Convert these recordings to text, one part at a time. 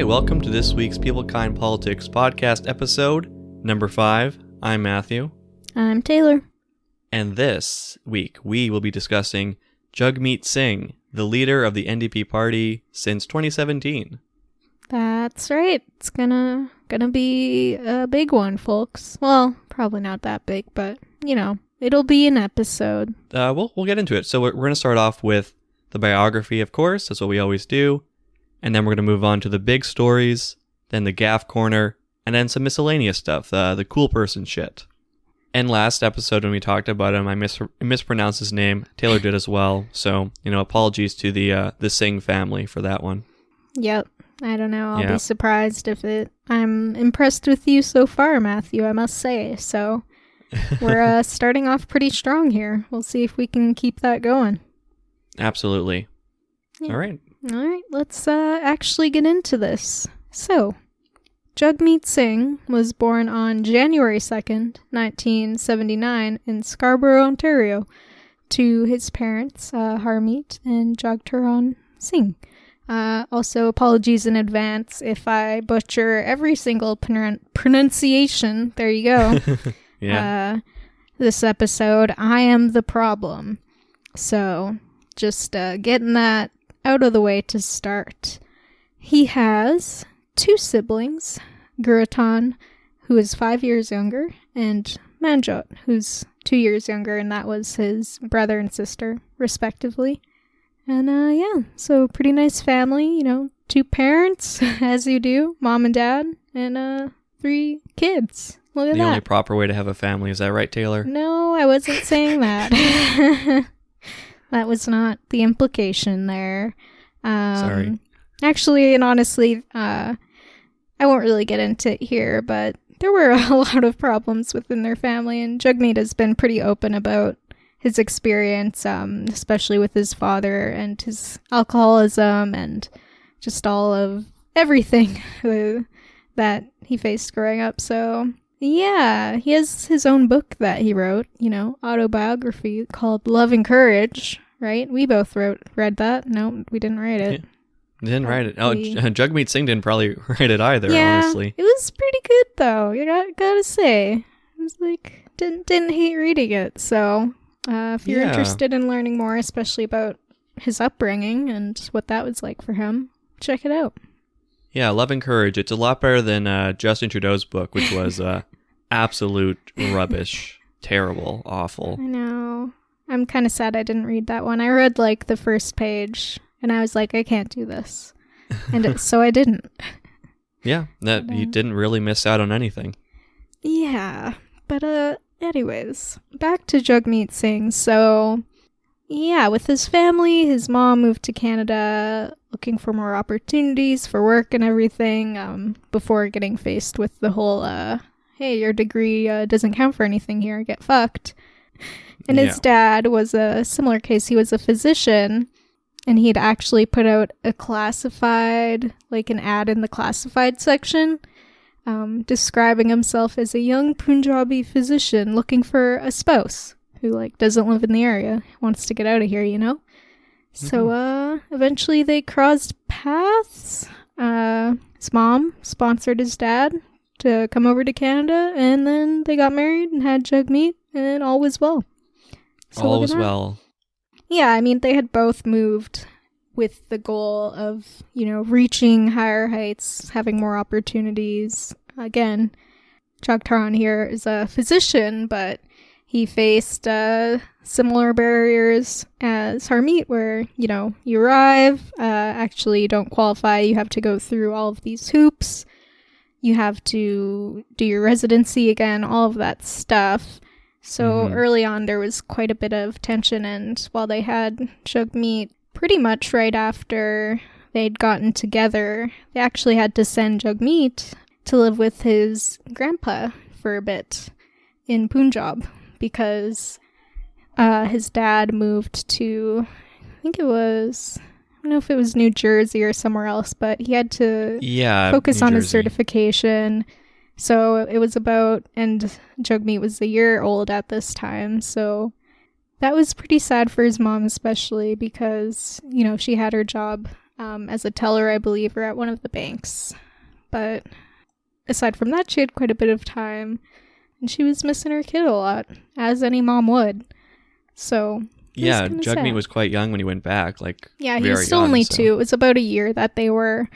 right, welcome to this week's Peoplekind Politics podcast episode, number 5. I'm Matthew. I'm Taylor. And this week, we will be discussing Jagmeet Singh, the leader of the NDP party since 2017. That's right. It's gonna be a big one, folks. Well, probably not that big, but, it'll be an episode. We'll get into it. So we're going to start off with the biography, of course. That's what we always do. And then we're going to move on to the big stories, then the gaff corner, and then some miscellaneous stuff, the cool person shit. And last episode when we talked about him, I mispronounced his name. Taylor did as well. So, apologies to the Singh family for that one. Yep. I don't know. I'll be surprised if I'm impressed with you so far, Matthew, I must say. So we're starting off pretty strong here. We'll see if we can keep that going. Absolutely. Yeah. All right, let's actually get into this. So, Jagmeet Singh was born on January 2nd, 1979 in Scarborough, Ontario, to his parents, Harmeet and Jagmeet Singh. Also, apologies in advance if I butcher every single pronunciation. There you go. Yeah. This episode, I am the problem. So, just getting that out of the way to start. He has 2 siblings, Guratan, who is 5 years younger, and Manjot, who's 2 years younger, and that was his brother and sister, respectively. And so pretty nice family, 2 parents, as you do, mom and dad, and 3 kids. Look at that. The only proper way to have a family, is that right, Taylor? No, I wasn't saying that. That was not the implication there. Sorry. Actually, and honestly, I won't really get into it here, but there were a lot of problems within their family, and Jagmeet has been pretty open about his experience, especially with his father and his alcoholism and just all of everything that he faced growing up. So, yeah, he has his own book that he wrote, autobiography called Love and Courage, right? We both read that. No, we didn't write it. Yeah, didn't write it. Jagmeet Singh didn't probably write it either, honestly. It was pretty good, though. You gotta say. It was like, didn't hate reading it. So, if you're interested in learning more, especially about his upbringing and what that was like for him, check it out. Yeah, Love and Courage. It's a lot better than Justin Trudeau's book, which was absolute rubbish. Terrible. Awful. I know. I'm kind of sad I didn't read that one. I read, the first page, and I was like, I can't do this. And so I didn't. Yeah, you didn't really miss out on anything. Yeah, but anyways, back to Jagmeet Singh. So, yeah, with his family, his mom moved to Canada looking for more opportunities for work and everything, before getting faced with the whole, hey, your degree doesn't count for anything here, get fucked. And his dad was a similar case. He was a physician, and he'd actually put out a classified, an ad in the classified section, describing himself as a young Punjabi physician looking for a spouse who, doesn't live in the area, wants to get out of here, Mm-hmm. So, eventually they crossed paths. His mom sponsored his dad to come over to Canada, and then they got married and had Jagmeet, and all was well. So all was well. Yeah, I mean, they had both moved with the goal of, reaching higher heights, having more opportunities. Again, Jagmeet here is a physician, but he faced similar barriers as Harmeet, where, you arrive, actually you don't qualify, you have to go through all of these hoops, you have to do your residency again, all of that stuff. So early on, there was quite a bit of tension, and while they had Jagmeet pretty much right after they'd gotten together, they actually had to send Jagmeet to live with his grandpa for a bit in Punjab, because his dad moved to, I don't know if it was New Jersey or somewhere else, but he had to focus on his certification. So it was and Jagmeet was a year old at this time, so that was pretty sad for his mom, especially because, she had her job as a teller, I believe, or at one of the banks. But aside from that, she had quite a bit of time, and she was missing her kid a lot, as any mom would. So Yeah, Jagmeet Jagmeet was quite young when he went back. Yeah, he very was still young, only so. 2. It was about a year that they were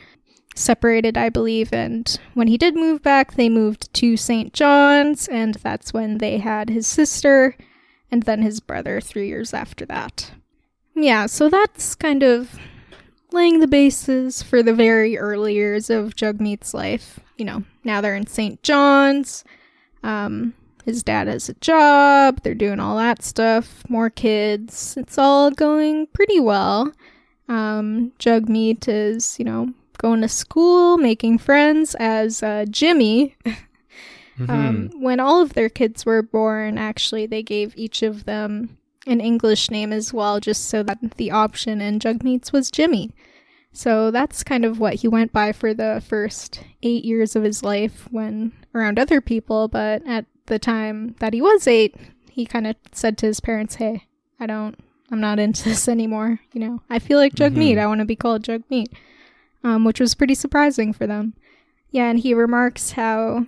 separated, I believe. And when he did move back, they moved to St. John's, and that's when they had his sister and then his brother 3 years after that. Yeah, so that's kind of laying the basis for the very early years of Jagmeet's life. Now they're in St. John's. His dad has a job. They're doing all that stuff. More kids. It's all going pretty well. Jagmeet is, going to school, making friends as Jimmy. When all of their kids were born, actually, they gave each of them an English name as well, just so that the option in Jagmeet's was Jimmy. So that's kind of what he went by for the first 8 years of his life when around other people, but at the time that he was 8, he kind of said to his parents, hey, I'm not into this anymore. I feel like Jagmeet. I want to be called Jagmeet, which was pretty surprising for them. Yeah, and he remarks how,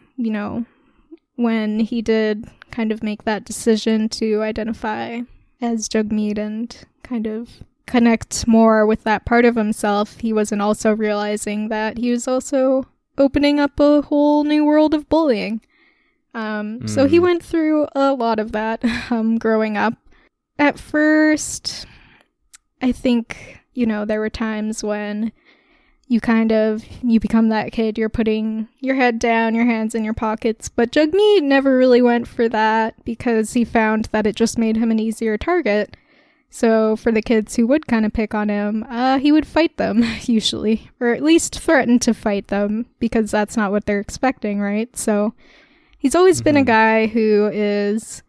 when he did kind of make that decision to identify as Jagmeet and kind of connect more with that part of himself, he wasn't also realizing that he was also opening up a whole new world of bullying. So he went through a lot of that growing up. At first, I think, there were times when you become that kid, you're putting your head down, your hands in your pockets, but Jagmeet never really went for that because he found that it just made him an easier target. So for the kids who would kind of pick on him, he would fight them, usually, or at least threaten to fight them, because that's not what they're expecting, right? So he's always been a guy who is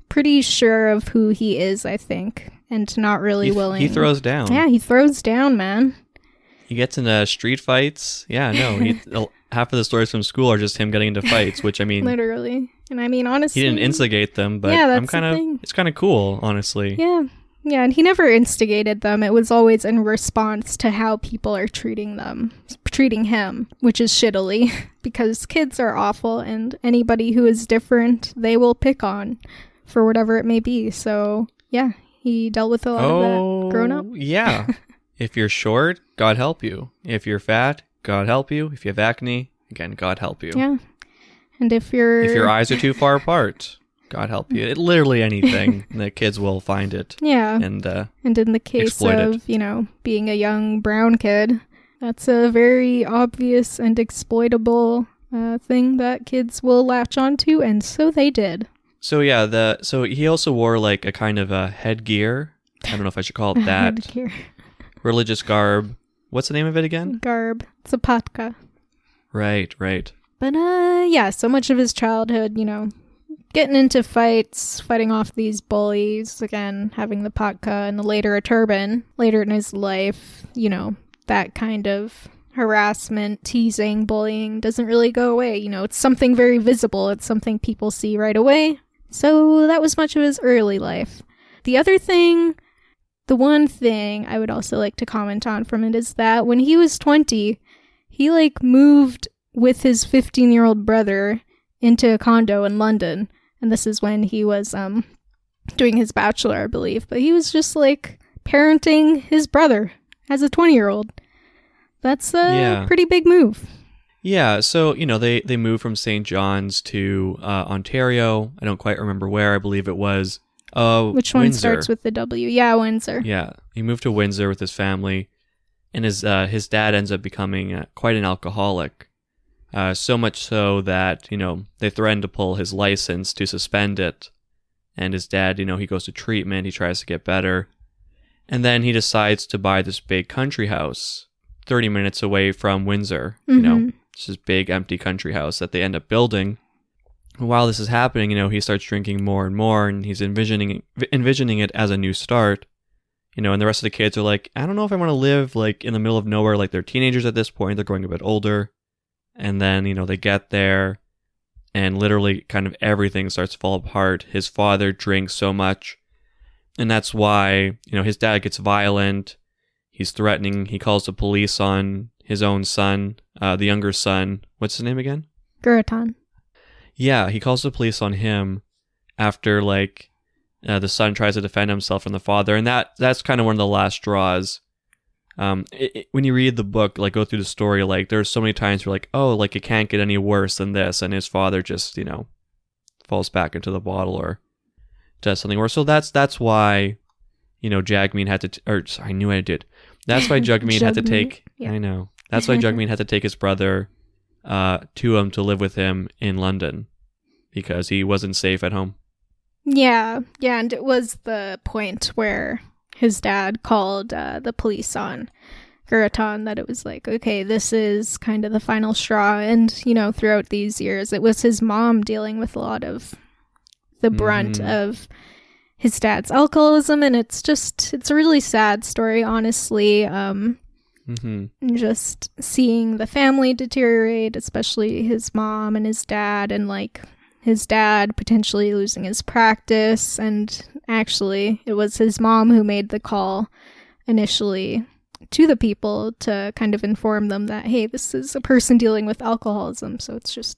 pretty sure of who he is, I think, and not really willing. He throws down. Yeah, he throws down, man. He gets into street fights. Yeah, no, half of the stories from school are just him getting into fights, which, I mean... Literally. And I mean, honestly... He didn't instigate them, but yeah, that's the thing. It's kind of cool, honestly. Yeah. Yeah, and he never instigated them. It was always in response to how people are treating him, which is shittily, because kids are awful, and anybody who is different, they will pick on for whatever it may be. So, yeah, he dealt with a lot of that grown up. Yeah. If you're short, God help you. If you're fat, God help you. If you have acne, again, God help you. Yeah. And if your eyes are too far apart, God help you. Literally anything, the kids will find it. Yeah. And in the case of, being a young brown kid, that's a very obvious and exploitable thing that kids will latch onto, and so they did. So yeah, so he also wore like a kind of a headgear. I don't know if I should call it that. Headgear. Religious garb. What's the name of it again? Garb. It's a patka. Right. But yeah, so much of his childhood, getting into fights, fighting off these bullies, again, having the patka and later a turban. Later in his life, that kind of harassment, teasing, bullying doesn't really go away. It's something very visible. It's something people see right away. So that was much of his early life. The one thing I would also like to comment on from it is that when he was 20, he moved with his 15-year-old brother into a condo in London. And this is when he was doing his bachelor, I believe. But he was just parenting his brother as a 20-year-old. That's a pretty big move. Yeah, so, they moved from St. John's to Ontario. I don't quite remember where. I believe it was which one Windsor. starts with the W? Yeah, Windsor. Yeah, he moved to Windsor with his family. And his dad ends up becoming quite an alcoholic. So much so that, they threatened to pull his license to suspend it. And his dad, he goes to treatment. He tries to get better. And then he decides to buy this big country house 30 minutes away from Windsor. It's this big empty country house that they end up building. And while this is happening, he starts drinking more and more, and he's envisioning it as a new start. And the rest of the kids are like, I don't know if I want to live in the middle of nowhere. They're teenagers at this point. They're growing a bit older. And then, they get there and literally kind of everything starts to fall apart. His father drinks so much. And that's why, his dad gets violent. he's threatening. He calls the police on his own son, the younger son. What's his name again? Guriton. Yeah, he calls the police on him after like the son tries to defend himself from the father, and that's kind of one of the last straws. When you read the book, like go through the story, like there's so many times where like, oh, like it can't get any worse than this, and his father just falls back into the bottle or does something worse. So that's why Jagmeet had to I knew I did. That's why Jagmeet had to take. Yeah. I know. That's why Jagmeet had to take his brother to him to live with him in London because he wasn't safe at home. Yeah, and it was the point where his dad called the police on Guriton that it was like, okay, this is kind of the final straw. And, throughout these years, it was his mom dealing with a lot of the brunt of his dad's alcoholism. And it's a really sad story, honestly. Just seeing the family deteriorate, especially his mom and his dad, and like his dad potentially losing his practice. And actually, it was his mom who made the call initially to the people to kind of inform them that, hey, this is a person dealing with alcoholism. So it's just,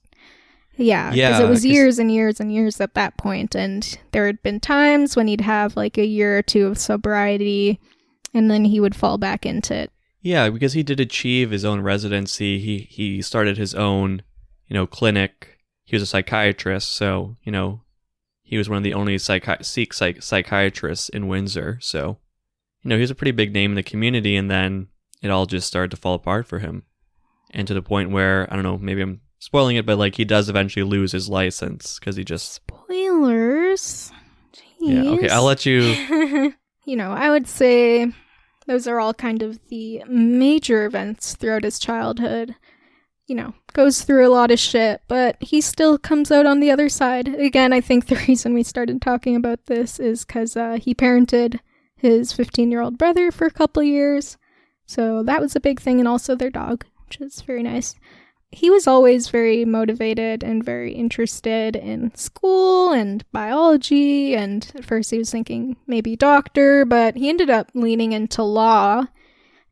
because it was years and years and years at that point. And there had been times when he'd have like a year or two of sobriety, and then he would fall back into it. Yeah, because he did achieve his own residency. He started his own, clinic. He was a psychiatrist, so, he was one of the only Sikh psychiatrists in Windsor. So, he was a pretty big name in the community, and then it all just started to fall apart for him. And to the point where, I don't know, maybe I'm spoiling it, but like he does eventually lose his license because he just... Spoilers? Jeez. Yeah, okay, I'll let you... I would say those are all kind of the major events throughout his childhood. Goes through a lot of shit, but he still comes out on the other side. Again, I think the reason we started talking about this is because he parented his 15-year-old brother for a couple of years. So that was a big thing, and also their dog, which is very nice. He was always very motivated and very interested in school and biology, and at first he was thinking maybe doctor, but he ended up leaning into law.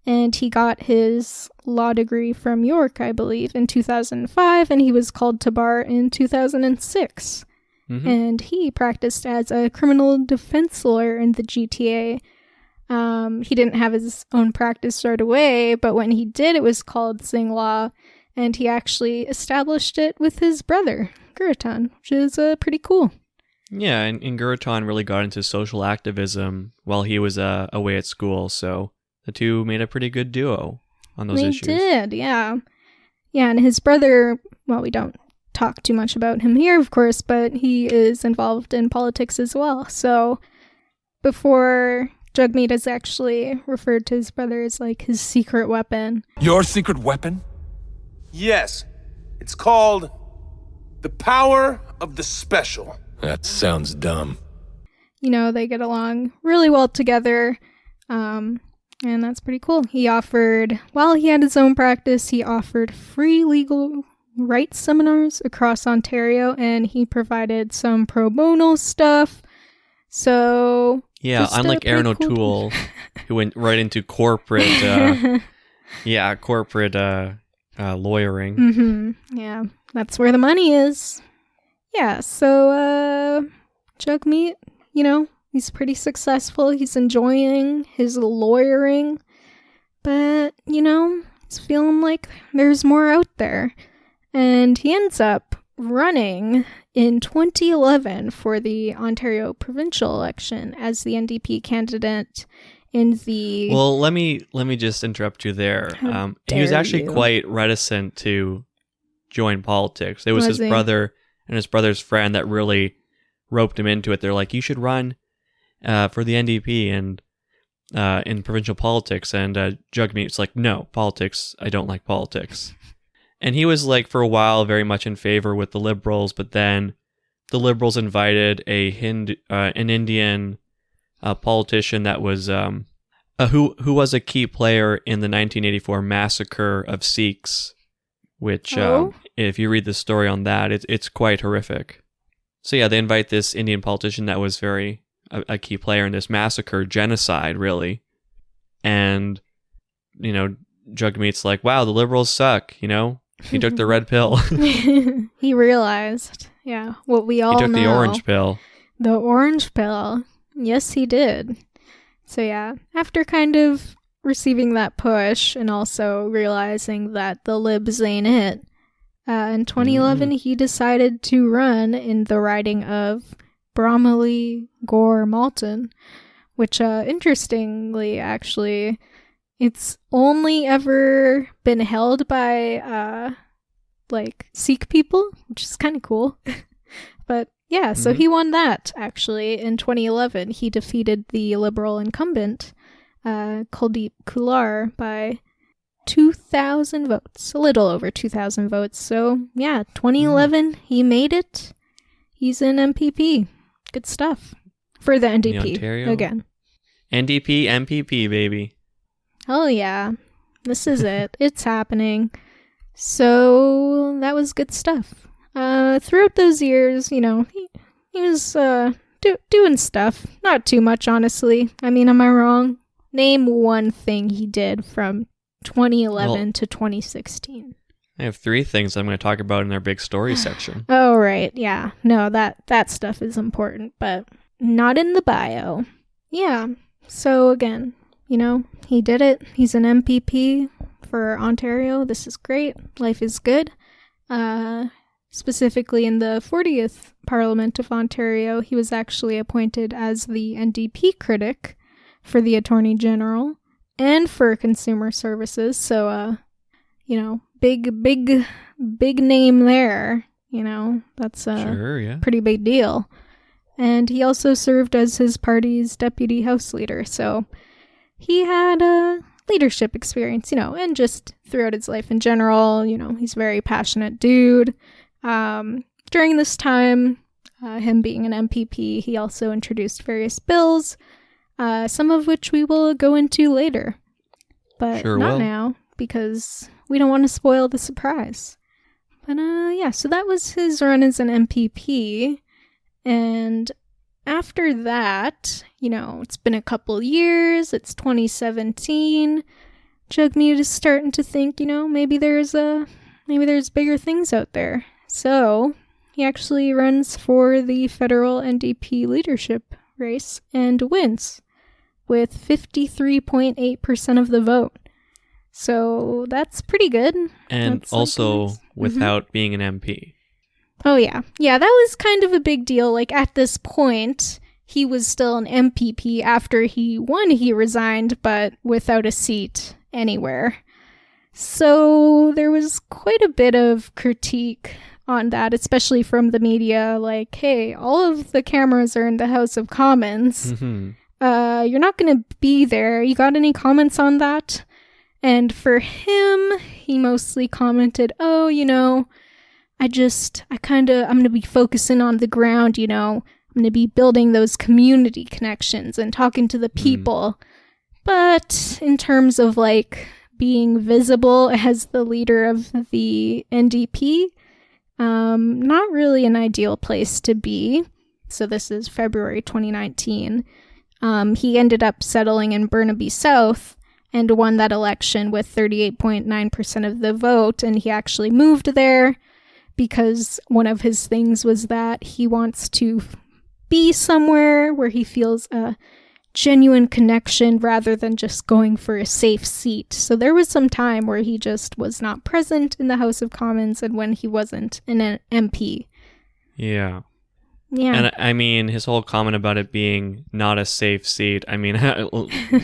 And he got his law degree from York, I believe, in 2005, and he was called to bar in 2006. And he practiced as a criminal defense lawyer in the GTA. He didn't have his own practice right away, but when he did, it was called Singh Law, and he actually established it with his brother, Guriton, which is pretty cool. Yeah, and Guriton really got into social activism while he was away at school, so... The two made a pretty good duo on those issues. They did, yeah. Yeah, and his brother, well, we don't talk too much about him here, of course, but he is involved in politics as well. So before Jagmeet is actually referred to his brother as like his secret weapon. Your secret weapon? Yes. It's called the power of the special. That sounds dumb. They get along really well together. And that's pretty cool. While he had his own practice, he offered free legal rights seminars across Ontario, and he provided some pro bono stuff. So... Yeah, unlike Aaron O'Toole, who went right into corporate... lawyering. Yeah, that's where the money is. Yeah, so, Jagmeet, he's pretty successful. He's enjoying his lawyering. But, he's feeling like there's more out there. And he ends up running in 2011 for the Ontario Provincial election as the NDP candidate in the... Well, let me just interrupt you there. He was actually quite reticent to join politics. It was his brother and his brother's friend that really roped him into it. They're like, you should run for the NDP and in provincial politics, and Jagmeet's like, no, politics, I don't like politics. And he was like, for a while, very much in favor with the Liberals, but then the Liberals invited an Indian politician that was who was a key player in the 1984 massacre of Sikhs, which if you read the story on that, it's quite horrific. So yeah, they invite this Indian politician that was a key player in this massacre, genocide, really. And Jagmeet's like, wow, the liberals suck, He took the red pill. He realized, what we all know. He took the orange pill. The orange pill. Yes, he did. So after kind of receiving that push and also realizing that the libs ain't it, in 2011 he decided to run in the riding of Bromley Gore Malton, which interestingly actually it's only ever been held by Sikh people, which is kind of cool. But so he won that actually in 2011. He defeated the Liberal incumbent Kuldeep Kular by 2,000 votes, a little over 2,000 votes. So 2011 he made it. He's an MPP. Good stuff for the NDP in Ontario. again. NDP, MPP, baby. Oh yeah, this is it. It's happening. So that was good stuff. Throughout those years, he was doing stuff. Not too much, honestly. I mean, am I wrong? Name one thing he did from 2011 to 2016. I have 3 things I'm going to talk about in our big story section. Oh, right. Yeah. No, that stuff is important, but not in the bio. Yeah. So again, he did it. He's an MPP for Ontario. This is great. Life is good. Specifically in the 40th Parliament of Ontario, he was actually appointed as the NDP critic for the Attorney General and for Consumer Services. So, big name there. That's a pretty big deal. And he also served as his party's deputy House leader. So he had leadership experience, and just throughout his life in general, he's a very passionate dude. During this time, him being an MPP, he also introduced various bills, some of which we will go into later. But not now, because we don't want to spoil the surprise. But so that was his run as an MPP. And after that, it's been a couple years, it's 2017. Jagmeet is starting to think, maybe there's bigger things out there. So he actually runs for the federal NDP leadership race and wins with 53.8% of the vote. So that's pretty good. And that's also without being an MP. Oh, yeah. Yeah, that was kind of a big deal. Like, at this point, he was still an MPP. After he won, he resigned, but without a seat anywhere. So there was quite a bit of critique on that, especially from the media. Like, hey, all of the cameras are in the House of Commons. You're not going to be there. You got any comments on that? And for him, he mostly commented, oh, I'm going to be focusing on the ground, I'm going to be building those community connections and talking to the people. But in terms of being visible as the leader of the NDP, not really an ideal place to be. So this is February 2019. He ended up settling in Burnaby South and won that election with 38.9% of the vote. And he actually moved there because one of his things was that he wants to be somewhere where he feels a genuine connection rather than just going for a safe seat. So there was some time where he just was not present in the House of Commons and when he wasn't an MP. Yeah. Yeah. And I mean, his whole comment about it being not a safe seat. I mean,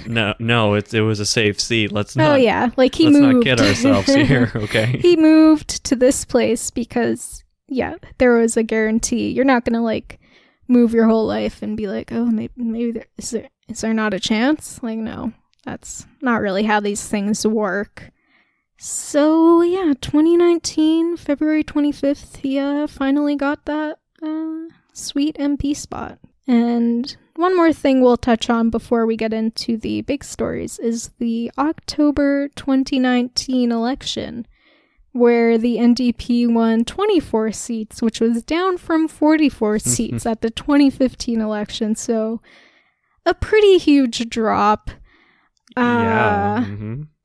no, it was a safe seat. Let's not. Oh yeah, he let's moved. Not kid ourselves here, okay? He moved to this place because there was a guarantee. You're not gonna move your whole life and be like, oh, maybe is there not a chance? No, that's not really how these things work. So 2019, February 25th, he finally got that sweet MP spot. And one more thing we'll touch on before we get into the big stories is the October 2019 election, where the NDP won 24 seats, which was down from 44 seats at the 2015 election. So a pretty huge drop. Yeah.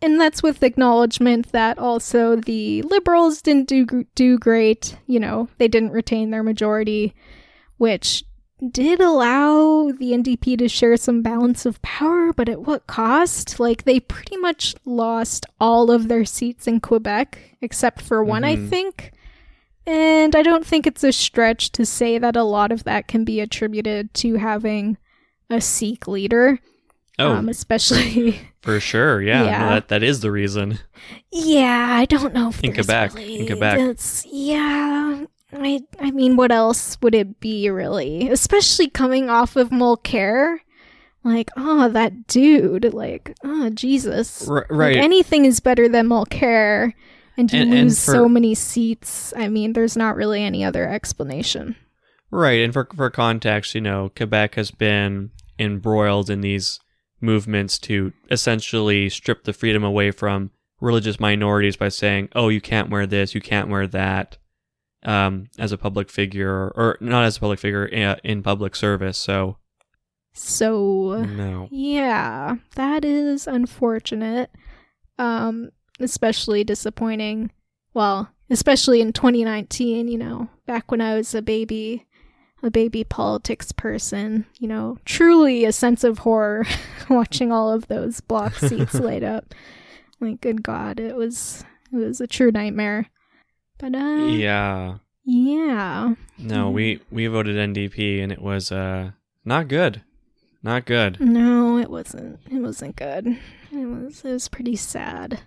And that's with acknowledgement that also the Liberals didn't do great. You know, they didn't retain their majority, which did allow the NDP to share some balance of power, but at what cost? Like, they pretty much lost all of their seats in Quebec, except for one, I think. And I don't think it's a stretch to say that a lot of that can be attributed to having a Sikh leader. Especially for sure, yeah. No, that is the reason. Yeah, I don't know if in Quebec. I mean, what else would it be, really? Especially coming off of Mulcair. Like, oh, that dude. Like, oh, Jesus. Right. Like, anything is better than Mulcair. And to lose so many seats, I mean, there's not really any other explanation. Right, and for context, you know, Quebec has been embroiled in these movements to essentially strip the freedom away from religious minorities by saying, oh, you can't wear this, you can't wear that, as a public figure, or not as a public figure, in public service. So no. Yeah, that is unfortunate, especially disappointing. Well, especially in 2019, you know, back when I was a baby politics person, you know, truly a sense of horror watching all of those block seats laid up. Like, good God, it was a true nightmare. But yeah. No, we voted NDP and it was not good. Not good. No, it wasn't. It wasn't good. It was pretty sad.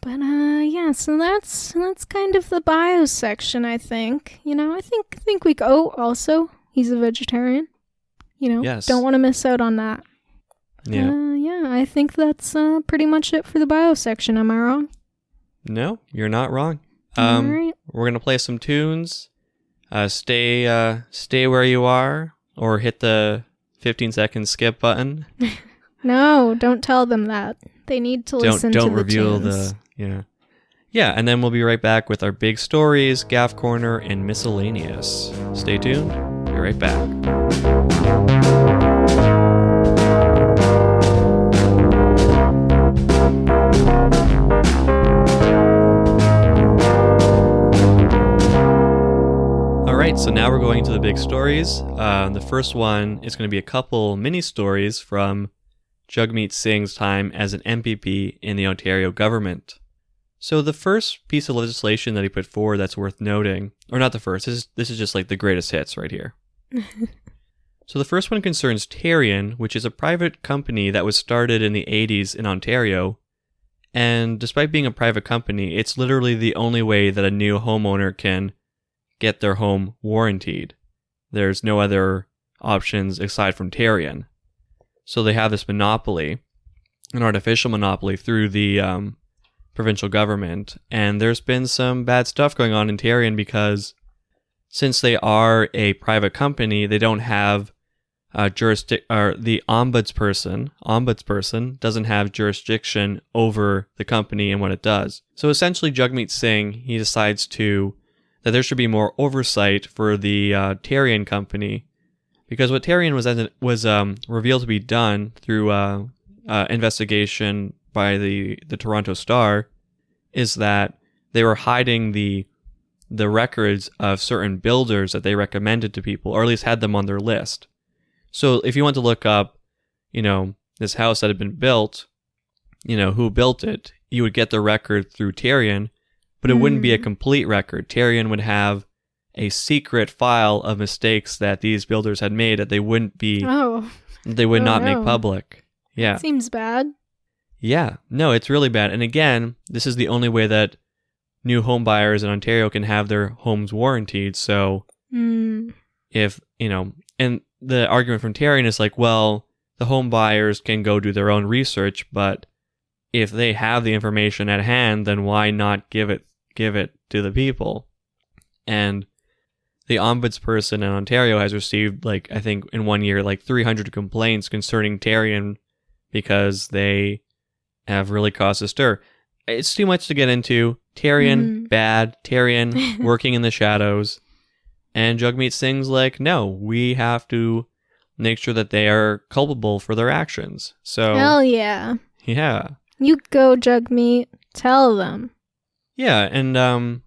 But yeah, so that's kind of the bio section, I think. You know, I think we go. Oh, also, he's a vegetarian. You know, yes. Don't want to miss out on that. Yeah. Yeah, I think that's pretty much it for the bio section. Am I wrong? No, you're not wrong. All right. We're gonna play some tunes. Stay where you are, or hit the 15-second skip button. No, don't tell them that. They need to listen to the tunes. Don't reveal Yeah, and then we'll be right back with our big stories, Gaff Corner, and miscellaneous. Stay tuned. Be right back. Alright, so now we're going to the big stories. The first one is going to be a couple mini stories from Jagmeet Singh's time as an MPP in the Ontario government. So the first piece of legislation that he put forward that's worth noting, or not the first, this is just like the greatest hits right here. So the first one concerns Terrion, which is a private company that was started in the 80s in Ontario. And despite being a private company, it's literally the only way that a new homeowner can get their home warrantied. There's no other options aside from Terrion. So they have this monopoly, an artificial monopoly through the provincial government. And there's been some bad stuff going on in Terrion because since they are a private company, they don't have the ombudsperson doesn't have jurisdiction over the company and what it does. So essentially, Jagmeet Singh, he decides that there should be more oversight for the Terrion company, because what Terrion was revealed to be done through investigation by the Toronto Star is that they were hiding the records of certain builders that they recommended to people, or at least had them on their list. So if you want to look up, you know, this house that had been built, you know, who built it, you would get the record through Terrion, but it wouldn't be a complete record. Terrion would have a secret file of mistakes that these builders had made that they would not make public. Yeah. Seems bad. Yeah. No, it's really bad. And again, this is the only way that new home buyers in Ontario can have their homes warrantied. So if, you know, and the argument from Terrion is like, well, the home buyers can go do their own research, but if they have the information at hand, then why not give it to the people? And the ombudsperson in Ontario has received, like, I think in 1 year, like 300 complaints concerning Terrion because they have really caused a stir. It's too much to get into. Terrion, bad. Terrion, working in the shadows. And Jagmeet Singh's like, no, we have to make sure that they are culpable for their actions. So hell yeah. Yeah. You go, Jagmeet. Tell them. Yeah, and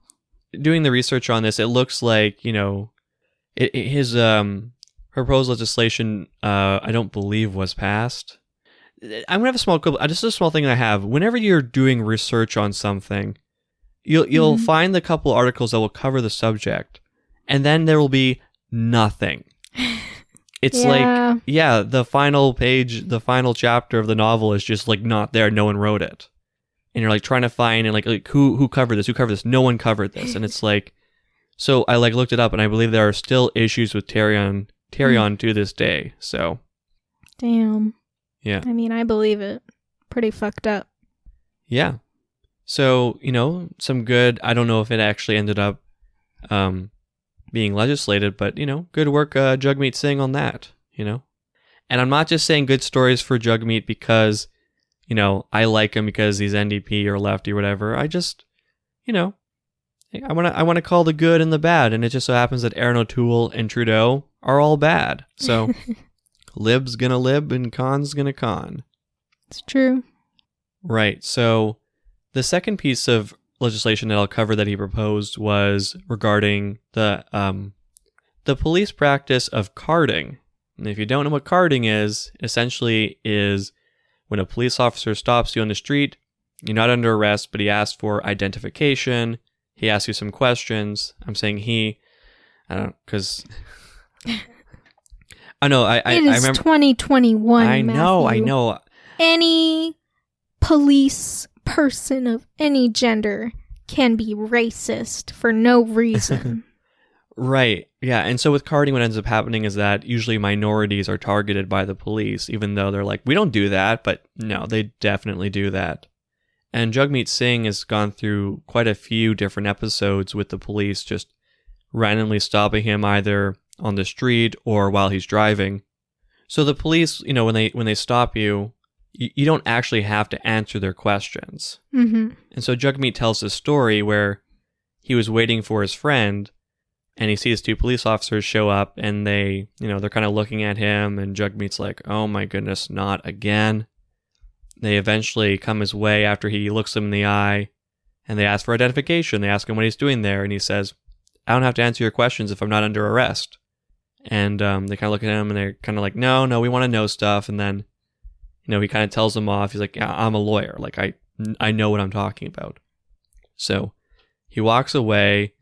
doing the research on this, it looks like, his proposed legislation, I don't believe was passed. I'm gonna have a small, just a small thing I have. Whenever you're doing research on something, you'll find the couple articles that will cover the subject, and then there will be nothing. It's like, the final page, the final chapter of the novel is just like not there. No one wrote it, and you're like trying to find and like who covered this? Who covered this? No one covered this, and it's like, so I like looked it up, and I believe there are still issues with Tyrion to this day. So, damn. Yeah. I mean, I believe it. Pretty fucked up. Yeah. So, some good, I don't know if it actually ended up being legislated, but, good work, Jagmeet Singh on that, And I'm not just saying good stories for Jagmeet because, I like him because he's NDP or lefty or whatever. I just, I want to call the good and the bad, and it just so happens that Aaron O'Toole and Trudeau are all bad. So... Lib's gonna lib and con's gonna con. It's true. Right. So the second piece of legislation that I'll cover that he proposed was regarding the police practice of carding. And if you don't know what carding is, essentially is when a police officer stops you on the street, you're not under arrest, but he asks for identification. He asks you some questions. I'm saying he, I don't, because... I know. I remember 2021. I know. Any police person of any gender can be racist for no reason. Right. Yeah. And so with carding, what ends up happening is that usually minorities are targeted by the police, even though they're like, we don't do that. But no, they definitely do that. And Jagmeet Singh has gone through quite a few different episodes with the police just randomly stopping him either on the street or while he's driving. So the police, when they stop you, you don't actually have to answer their questions. Mm-hmm. And so Jagmeet tells this story where he was waiting for his friend and he sees two police officers show up and they, they're kind of looking at him and Jagmeet's like, oh my goodness, not again. They eventually come his way after he looks them in the eye and they ask for identification. They ask him what he's doing there and he says, I don't have to answer your questions if I'm not under arrest. And they kind of look at him and they're kind of like, no, we want to know stuff. And then, he kind of tells them off. He's like, yeah, I'm a lawyer. Like, I know what I'm talking about. So he walks away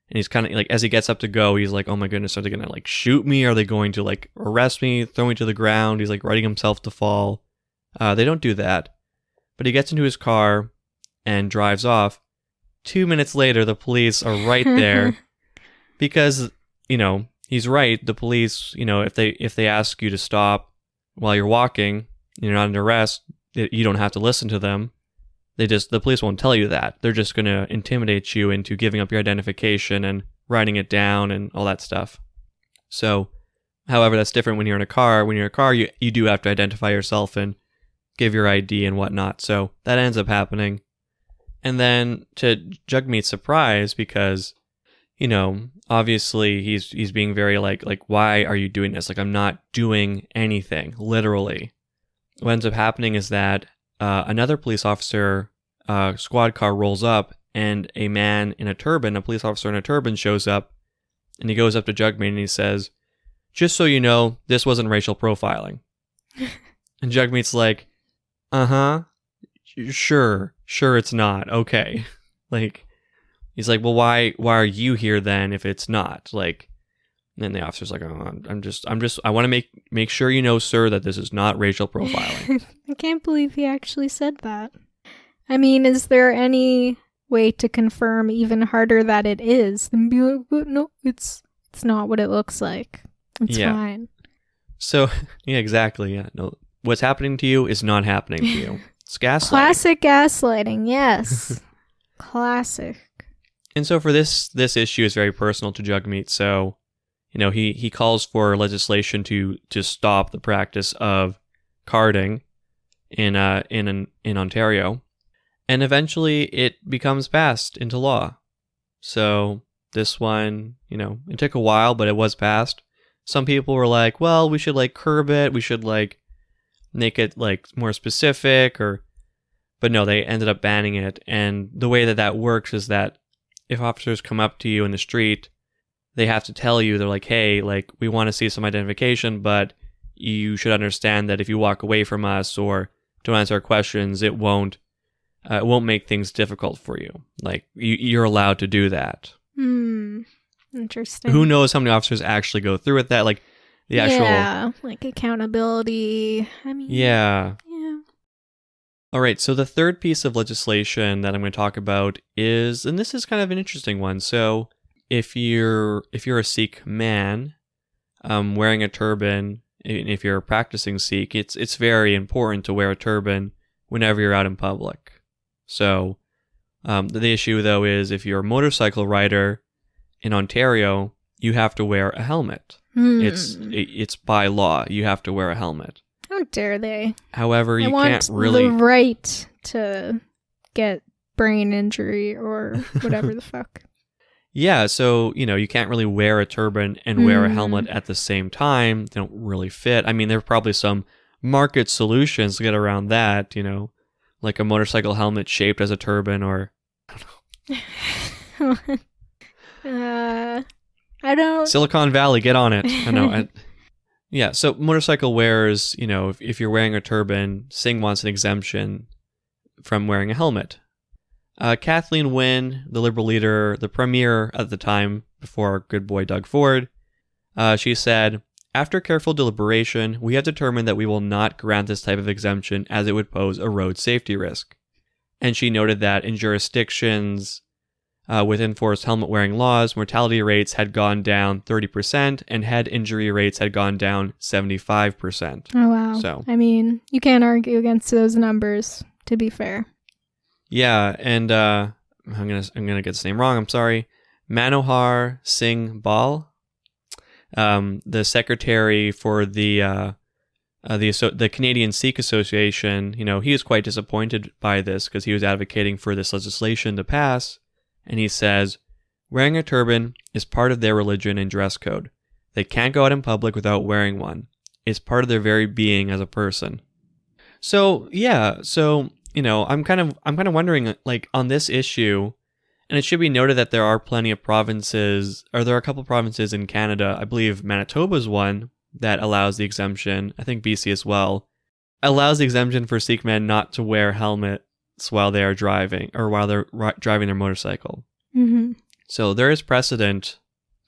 and he's kind of like, as he gets up to go, he's like, oh my goodness, are they going to like shoot me? Are they going to like arrest me, throw me to the ground? He's like writing himself to fall. They don't do that. But he gets into his car and drives off. 2 minutes later, the police are right there because, he's right. The police, if they ask you to stop while you're walking, you're not under arrest, you don't have to listen to them. The police won't tell you that. They're just going to intimidate you into giving up your identification and writing it down and all that stuff. So, however, that's different when you're in a car. When you're in a car, you do have to identify yourself and give your ID and whatnot. So that ends up happening. And then to Jagmeet's surprise, because, obviously he's being very like, why are you doing this? Like, I'm not doing anything, literally. What ends up happening is that another police officer squad car rolls up and a man in a turban, a police officer in a turban shows up and he goes up to Jagmeet and he says, just so you know, this wasn't racial profiling. And Jagmeet's like, sure it's not. Okay. Like, he's like, well, why are you here then if it's not? Like, and then the officer's like, oh, I want to make sure you know, sir, that this is not racial profiling. I can't believe he actually said that. I mean, is there any way to confirm even harder that it is? Then be like, but no, it's not what it looks like. It's fine. So, yeah, exactly. Yeah, no, what's happening to you is not happening to you. It's gaslighting. Classic gaslighting, yes. Classic. And so for this issue is very personal to Jagmeet. So, he calls for legislation to stop the practice of carding in Ontario, and eventually it becomes passed into law. So this one, it took a while, but it was passed. Some people were like, well, we should like curb it. We should like make it like more specific, or But no, they ended up banning it. And the way that works is that if officers come up to you in the street, they have to tell you, they're like, hey, like, we want to see some identification, but you should understand that if you walk away from us or don't answer our questions, it won't make things difficult for you. Like, you're allowed to do that. Interesting. Who knows how many officers actually go through with that? Like, the actual... Yeah, like accountability. I mean... Yeah. Yeah. All right, so the third piece of legislation that I'm going to talk about is, and this is kind of an interesting one. So if you're a Sikh man wearing a turban, if you're a practicing Sikh, it's very important to wear a turban whenever you're out in public. So the issue, though, is if you're a motorcycle rider in Ontario, you have to wear a helmet. It's by law. You have to wear a helmet. How dare they? However, you can't I really... want the right to get brain injury or whatever the fuck. Yeah, so, you can't really wear a turban and wear a helmet at the same time. They don't really fit. I mean, there are probably some market solutions to get around that, like a motorcycle helmet shaped as a turban or... I don't... Silicon Valley, get on it. I know. Yeah, so motorcycle wearers, if you're wearing a turban, Singh wants an exemption from wearing a helmet. Kathleen Wynne, the Liberal leader, the premier at the time, before our good boy Doug Ford, she said, after careful deliberation, we have determined that we will not grant this type of exemption as it would pose a road safety risk. And she noted that in jurisdictions with enforced helmet-wearing laws, mortality rates had gone down 30% and head injury rates had gone down 75%. Oh, wow. So, I mean, you can't argue against those numbers, to be fair. Yeah, and I'm gonna get his name wrong. I'm sorry. Manohar Singh Bal, the secretary for the Canadian Sikh Association. He was quite disappointed by this because he was advocating for this legislation to pass. And he says, wearing a turban is part of their religion and dress code. They can't go out in public without wearing one. It's part of their very being as a person. So yeah, I'm kind of wondering, like, on this issue, and it should be noted that there are plenty of provinces, or there are a couple provinces in Canada, I believe Manitoba's one, that allows the exemption. I think BC as well, allows the exemption for Sikh men not to wear helmets while they are driving, or while they're driving their motorcycle. Mm-hmm. So there is precedent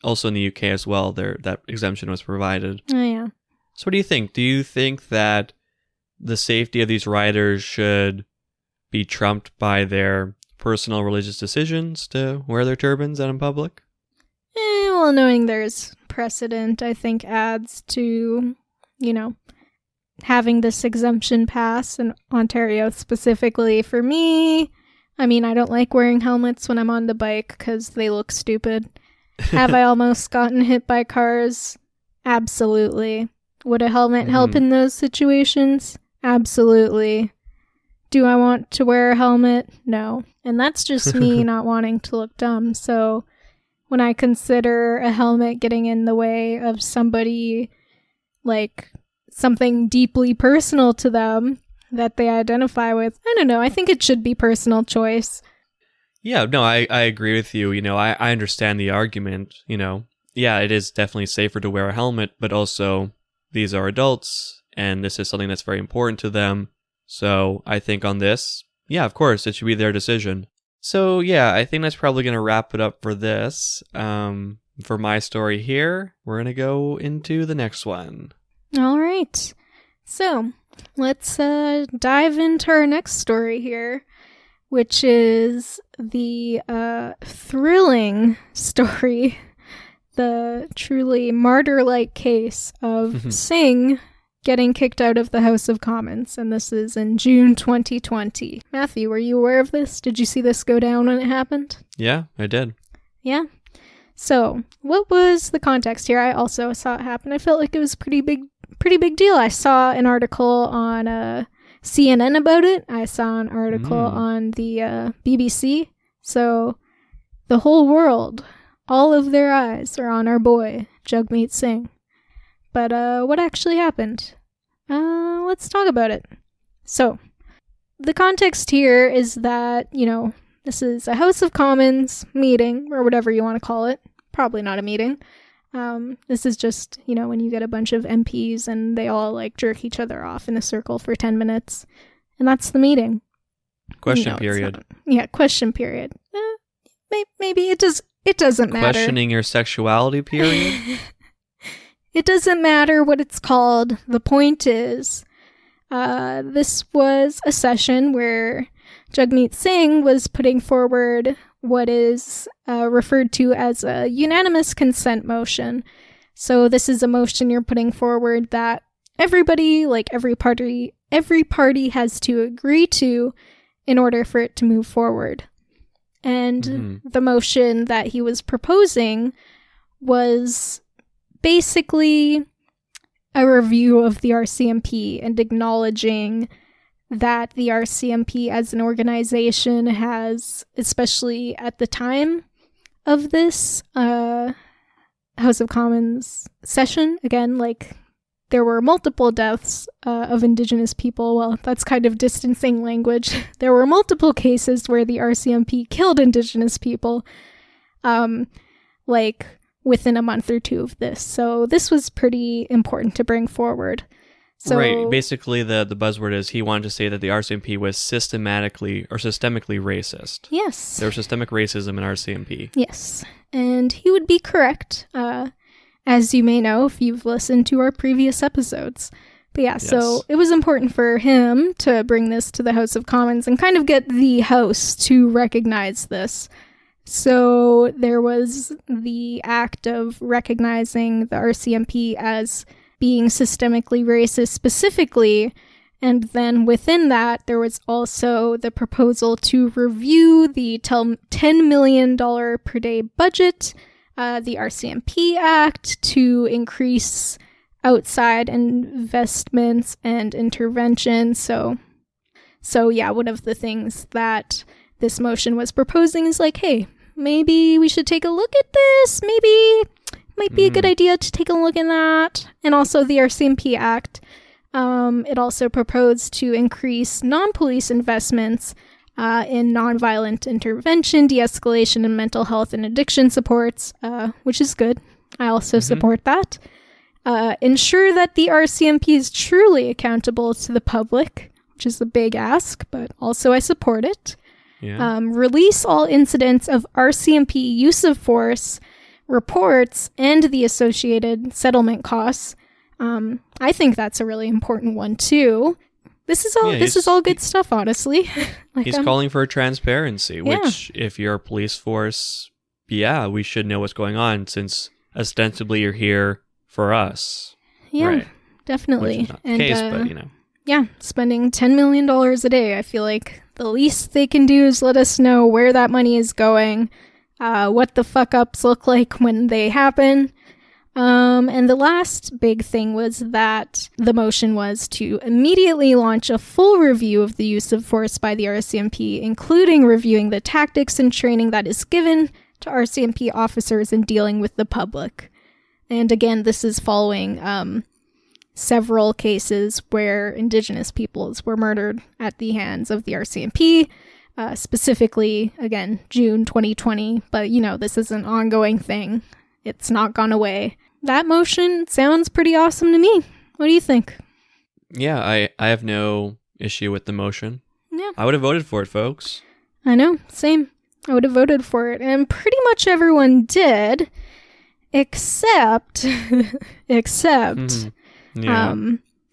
also in the UK as well, that exemption was provided. Oh, yeah. So what do you think? Do you think that the safety of these riders should be trumped by their personal religious decisions to wear their turbans out in public? Well, knowing there's precedent, I think adds to, having this exemption pass in Ontario specifically. For me, I mean, I don't like wearing helmets when I'm on the bike because they look stupid. Have I almost gotten hit by cars? Absolutely. Would a helmet help in those situations? Absolutely. Do I want to wear a helmet? No. And that's just me not wanting to look dumb. So when I consider a helmet getting in the way of somebody, like something deeply personal to them that they identify with, I don't know. I think it should be personal choice. Yeah, no, I agree with you. I understand the argument. Yeah, it is definitely safer to wear a helmet, but also these are adults and this is something that's very important to them. So I think on this, yeah, of course, it should be their decision. So yeah, I think that's probably going to wrap it up for this. For my story here, we're going to go into the next one. All right. So let's dive into our next story here, which is the thrilling story, the truly martyr-like case of Singh getting kicked out of the House of Commons, and this is in June 2020. Matthew, were you aware of this? Did you see this go down when it happened? Yeah, I did. Yeah? So, what was the context here? I also saw it happen. I felt like it was a pretty big deal. I saw an article on CNN about it. I saw an article on the BBC. So, the whole world, all of their eyes are on our boy, Jagmeet Singh. But what actually happened? Let's talk about it. So, the context here is that, this is a House of Commons meeting, or whatever you want to call it. Probably not a meeting. This is just, when you get a bunch of MPs and they all like jerk each other off in a circle for 10 minutes. And that's the meeting. Question period. Question period. Maybe it doesn't matter. Questioning your sexuality period? It doesn't matter what it's called. The point is, this was a session where Jagmeet Singh was putting forward what is referred to as a unanimous consent motion. So this is a motion you're putting forward that everybody, like every party has to agree to in order for it to move forward. And the motion that he was proposing was basically a review of the RCMP and acknowledging that the RCMP as an organization has, especially at the time of this House of Commons session, again, like there were multiple deaths of Indigenous people. Well, that's kind of distancing language. There were multiple cases where the RCMP killed Indigenous people, like within a month or two of this. So this was pretty important to bring forward. So, right. Basically, the buzzword is he wanted to say that the RCMP was systemically racist. Yes. There was systemic racism in RCMP. Yes. And he would be correct, as you may know if you've listened to our previous episodes. But yeah, yes. So it was important for him to bring this to the House of Commons and kind of get the House to recognize this. So there was the act of recognizing the RCMP as being systemically racist specifically, and then within that there was also the proposal to review the $10 million per day budget, the RCMP Act, to increase outside investments and intervention. So yeah, one of the things that this motion was proposing is like, hey, maybe we should take a look at this. Maybe might be a good idea to take a look at that. And also the RCMP Act, it also proposed to increase non-police investments in nonviolent intervention, de-escalation, and mental health and addiction supports, which is good. I also support that. Ensure that the RCMP is truly accountable to the public, which is a big ask, but also I support it. Yeah. Release all incidents of RCMP use of force reports and the associated settlement costs. I think that's a really important one too. This is all good stuff, honestly. He's calling for transparency, which if you're a police force, we should know what's going on since ostensibly you're here for us. Yeah, right. Definitely. Which is not the case, but Yeah, spending $10 million a day. I feel like the least they can do is let us know where that money is going, what the fuck-ups look like when they happen. And the last big thing was that the motion was to immediately launch a full review of the use of force by the RCMP, including reviewing the tactics and training that is given to RCMP officers in dealing with the public. And again, this is following several cases where Indigenous peoples were murdered at the hands of the RCMP, specifically, again, June 2020. But, this is an ongoing thing. It's not gone away. That motion sounds pretty awesome to me. What do you think? Yeah, I have no issue with the motion. Yeah. I would have voted for it, folks. I know, same. I would have voted for it. And pretty much everyone did, except... Yeah.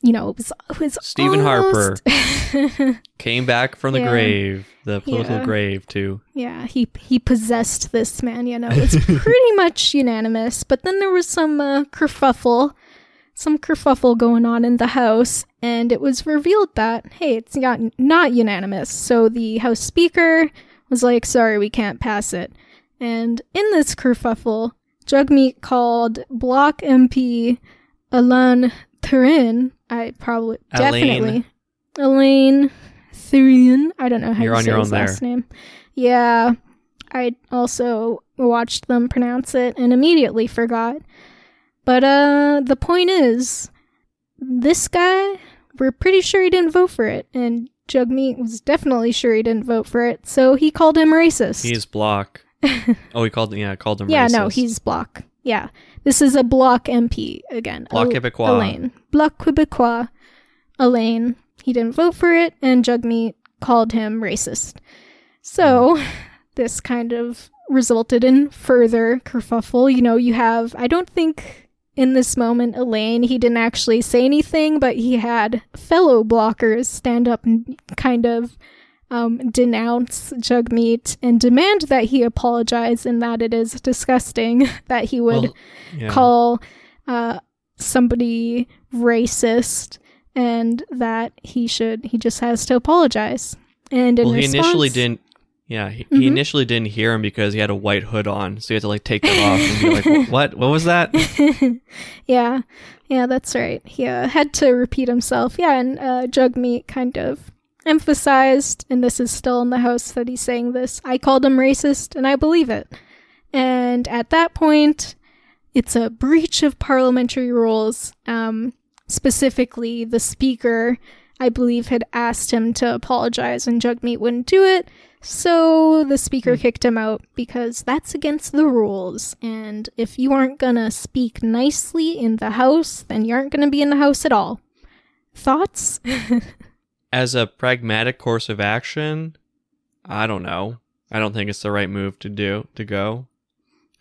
It was Stephen almost... Harper came back from the grave, the political grave, too. Yeah, he possessed this man, It's pretty much unanimous, but then there was some kerfuffle going on in the House, and it was revealed that, hey, it's not unanimous. So the House Speaker was like, sorry, we can't pass it. And in this kerfuffle, Jagmeet called Bloc MP Elaine Thurin, Elaine Thurin. I don't know how you say his last name. Yeah, I also watched them pronounce it and immediately forgot. But the point is, this guy, we're pretty sure he didn't vote for it. And Jagmeet was definitely sure he didn't vote for it, so he called him racist. He's Bloc. Oh, called him racist. Yeah, no, he's Bloc. Yeah. This is a Bloc MP again. Bloc Québécois. Elaine. Bloc Québécois. Elaine. He didn't vote for it, and Jagmeet called him racist. So, this kind of resulted in further kerfuffle. You know, you have, I don't think in this moment, Elaine, he didn't actually say anything, but he had fellow blockers stand up and kind of denounce Jagmeet and demand that he apologize and that it is disgusting that he would call somebody racist and that he just has to apologize. And in response, he initially didn't. Yeah, he initially didn't hear him because he had a white hood on, so he had to like take that off and be like, "What? What was that?" Yeah, that's right. He had to repeat himself. Yeah, and Jagmeet kind of emphasized, and this is still in the house that he's saying this, I called him racist, and I believe it. And at that point, it's a breach of parliamentary rules. Specifically, the speaker, I believe, had asked him to apologize, and Jagmeet wouldn't do it. So the speaker kicked him out because that's against the rules. And if you aren't gonna speak nicely in the house, then you aren't gonna be in the house at all. Thoughts? As a pragmatic course of action, I don't know. I don't think it's the right move to go.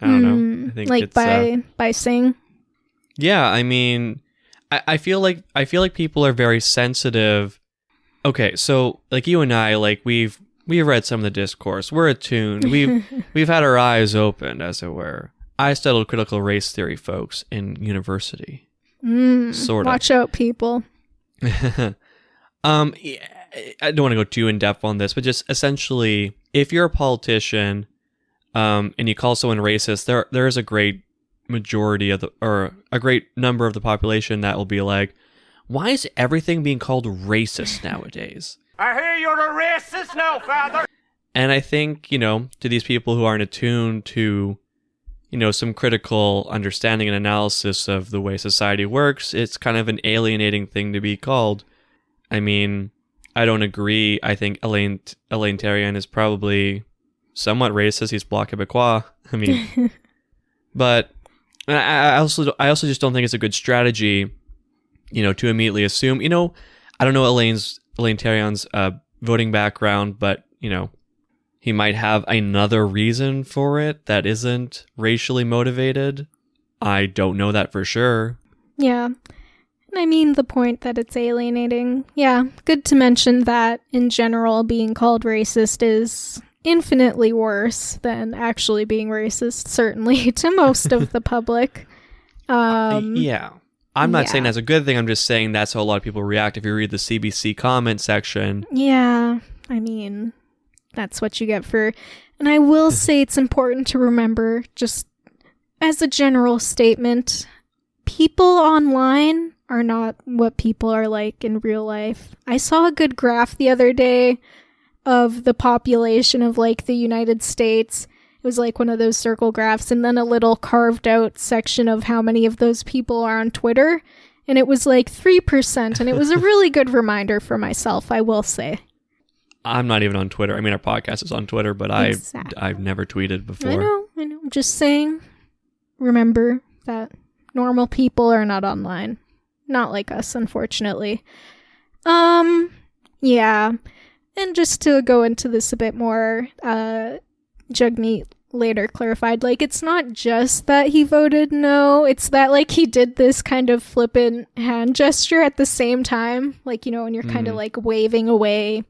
I don't know. I think like it's by Singh. Yeah, I mean, I feel like people are very sensitive. Okay, so like you and I, like we've read some of the discourse. We're attuned. We've had our eyes opened, as it were. I studied critical race theory, folks, in university. Sort of. Watch out, people. I don't want to go too in depth on this, but just essentially, if you're a politician, and you call someone racist, there is a great majority of or a great number of the population that will be like, why is everything being called racist nowadays? I hear you're a racist now, father! And I think, to these people who aren't attuned to, some critical understanding and analysis of the way society works, it's kind of an alienating thing to be called. I mean, I don't agree. I think Elaine Therrien is probably somewhat racist. He's Bloc Québécois. I mean, but I also just don't think it's a good strategy, to immediately assume, I don't know Elaine Therrien's voting background, but, he might have another reason for it that isn't racially motivated. I don't know that for sure. Yeah. And I mean the point that it's alienating. Yeah, good to mention that in general being called racist is infinitely worse than actually being racist, certainly to most of the public. Yeah. I'm not saying that's a good thing. I'm just saying that's how a lot of people react if you read the CBC comment section. Yeah, I mean, that's what you get for... And I will say it's important to remember, just as a general statement, people online are not what people are like in real life. I saw a good graph the other day of the population of, like, the United States. It was like one of those circle graphs, and then a little carved out section of how many of those people are on Twitter. And it was like 3%, and it was a really good reminder for myself, I will say. I'm not even on Twitter. I mean, our podcast is on Twitter, but I've never tweeted before. I know. I'm just saying, remember that normal people are not online. Not like us, unfortunately. Yeah. And just to go into this a bit more, Jagmeet later clarified, like, it's not just that he voted no, it's that, like, he did this kind of flippant hand gesture at the same time. Like, when you're kind of, like, waving away,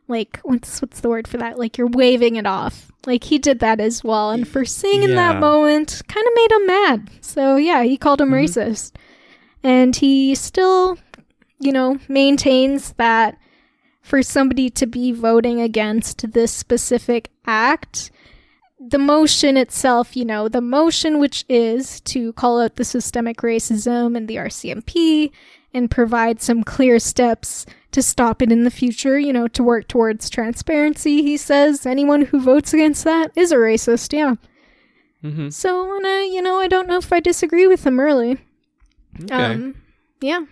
like, what's the word for that? Like, you're waving it off. Like, he did that as well. And for Singh in that moment, kind of made him mad. So, yeah, he called him racist. And he still, maintains that for somebody to be voting against this specific act, the motion itself, the motion which is to call out the systemic racism in the RCMP and provide some clear steps to stop it in the future, to work towards transparency, he says anyone who votes against that is a racist, yeah. Mm-hmm. So, and I don't know if I disagree with him, really. Okay. Yeah.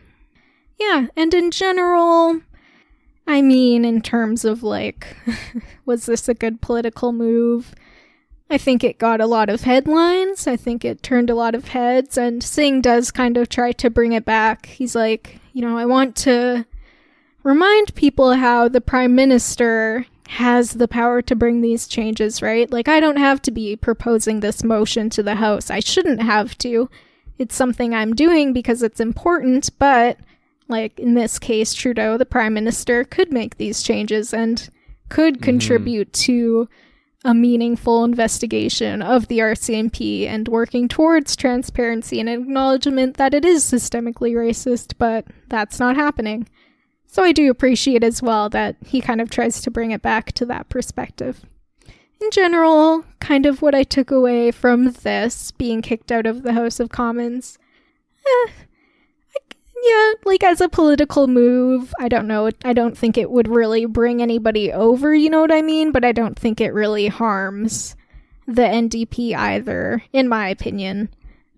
Yeah, and in general... I mean, in terms of like, was this a good political move? I think it got a lot of headlines. I think it turned a lot of heads, and Singh does kind of try to bring it back. He's like, I want to remind people how the Prime Minister has the power to bring these changes, right? Like, I don't have to be proposing this motion to the House. I shouldn't have to. It's something I'm doing because it's important, but, like, in this case, Trudeau, the Prime Minister, could make these changes and could contribute to a meaningful investigation of the RCMP and working towards transparency and acknowledgement that it is systemically racist, but that's not happening. So I do appreciate as well that he kind of tries to bring it back to that perspective. In general, kind of what I took away from this being kicked out of the House of Commons, like as a political move, I don't know. I don't think it would really bring anybody over, you know what I mean? But I don't think it really harms the NDP either, in my opinion.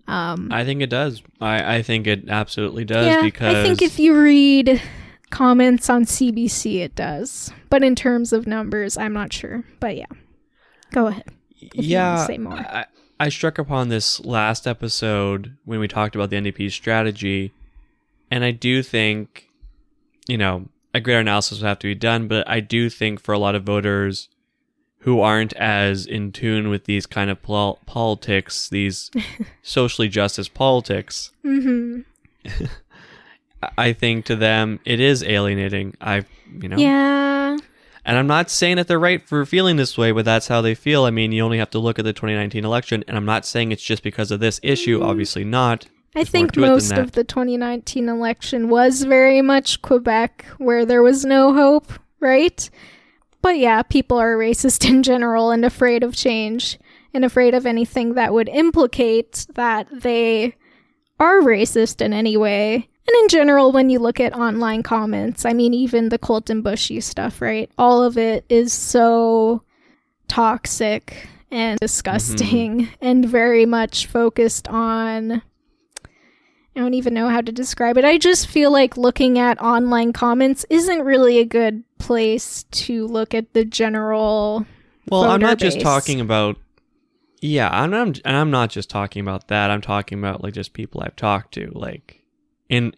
I think it does. I think it absolutely does, because I think if you read comments on CBC, it does. But in terms of numbers, I'm not sure. But yeah, go ahead. If you want to say more. I struck upon this last episode when we talked about the NDP's strategy. And I do think, a greater analysis would have to be done, but I do think for a lot of voters who aren't as in tune with these kind of politics, these socially justice politics, I think to them it is alienating. Yeah. And I'm not saying that they're right for feeling this way, but that's how they feel. I mean, you only have to look at the 2019 election, and I'm not saying it's just because of this issue, obviously not. I think most of the 2019 election was very much Quebec, where there was no hope, right? But yeah, people are racist in general and afraid of change and afraid of anything that would implicate that they are racist in any way. And in general, when you look at online comments, I mean, even the Colton Bushy stuff, right? All of it is so toxic and disgusting and very much focused on... I don't even know how to describe it. I just feel like looking at online comments isn't really a good place to look at the general voter I'm not base. just talking about... Yeah, I'm not just talking about that. I'm talking about, like, just people I've talked to, like, in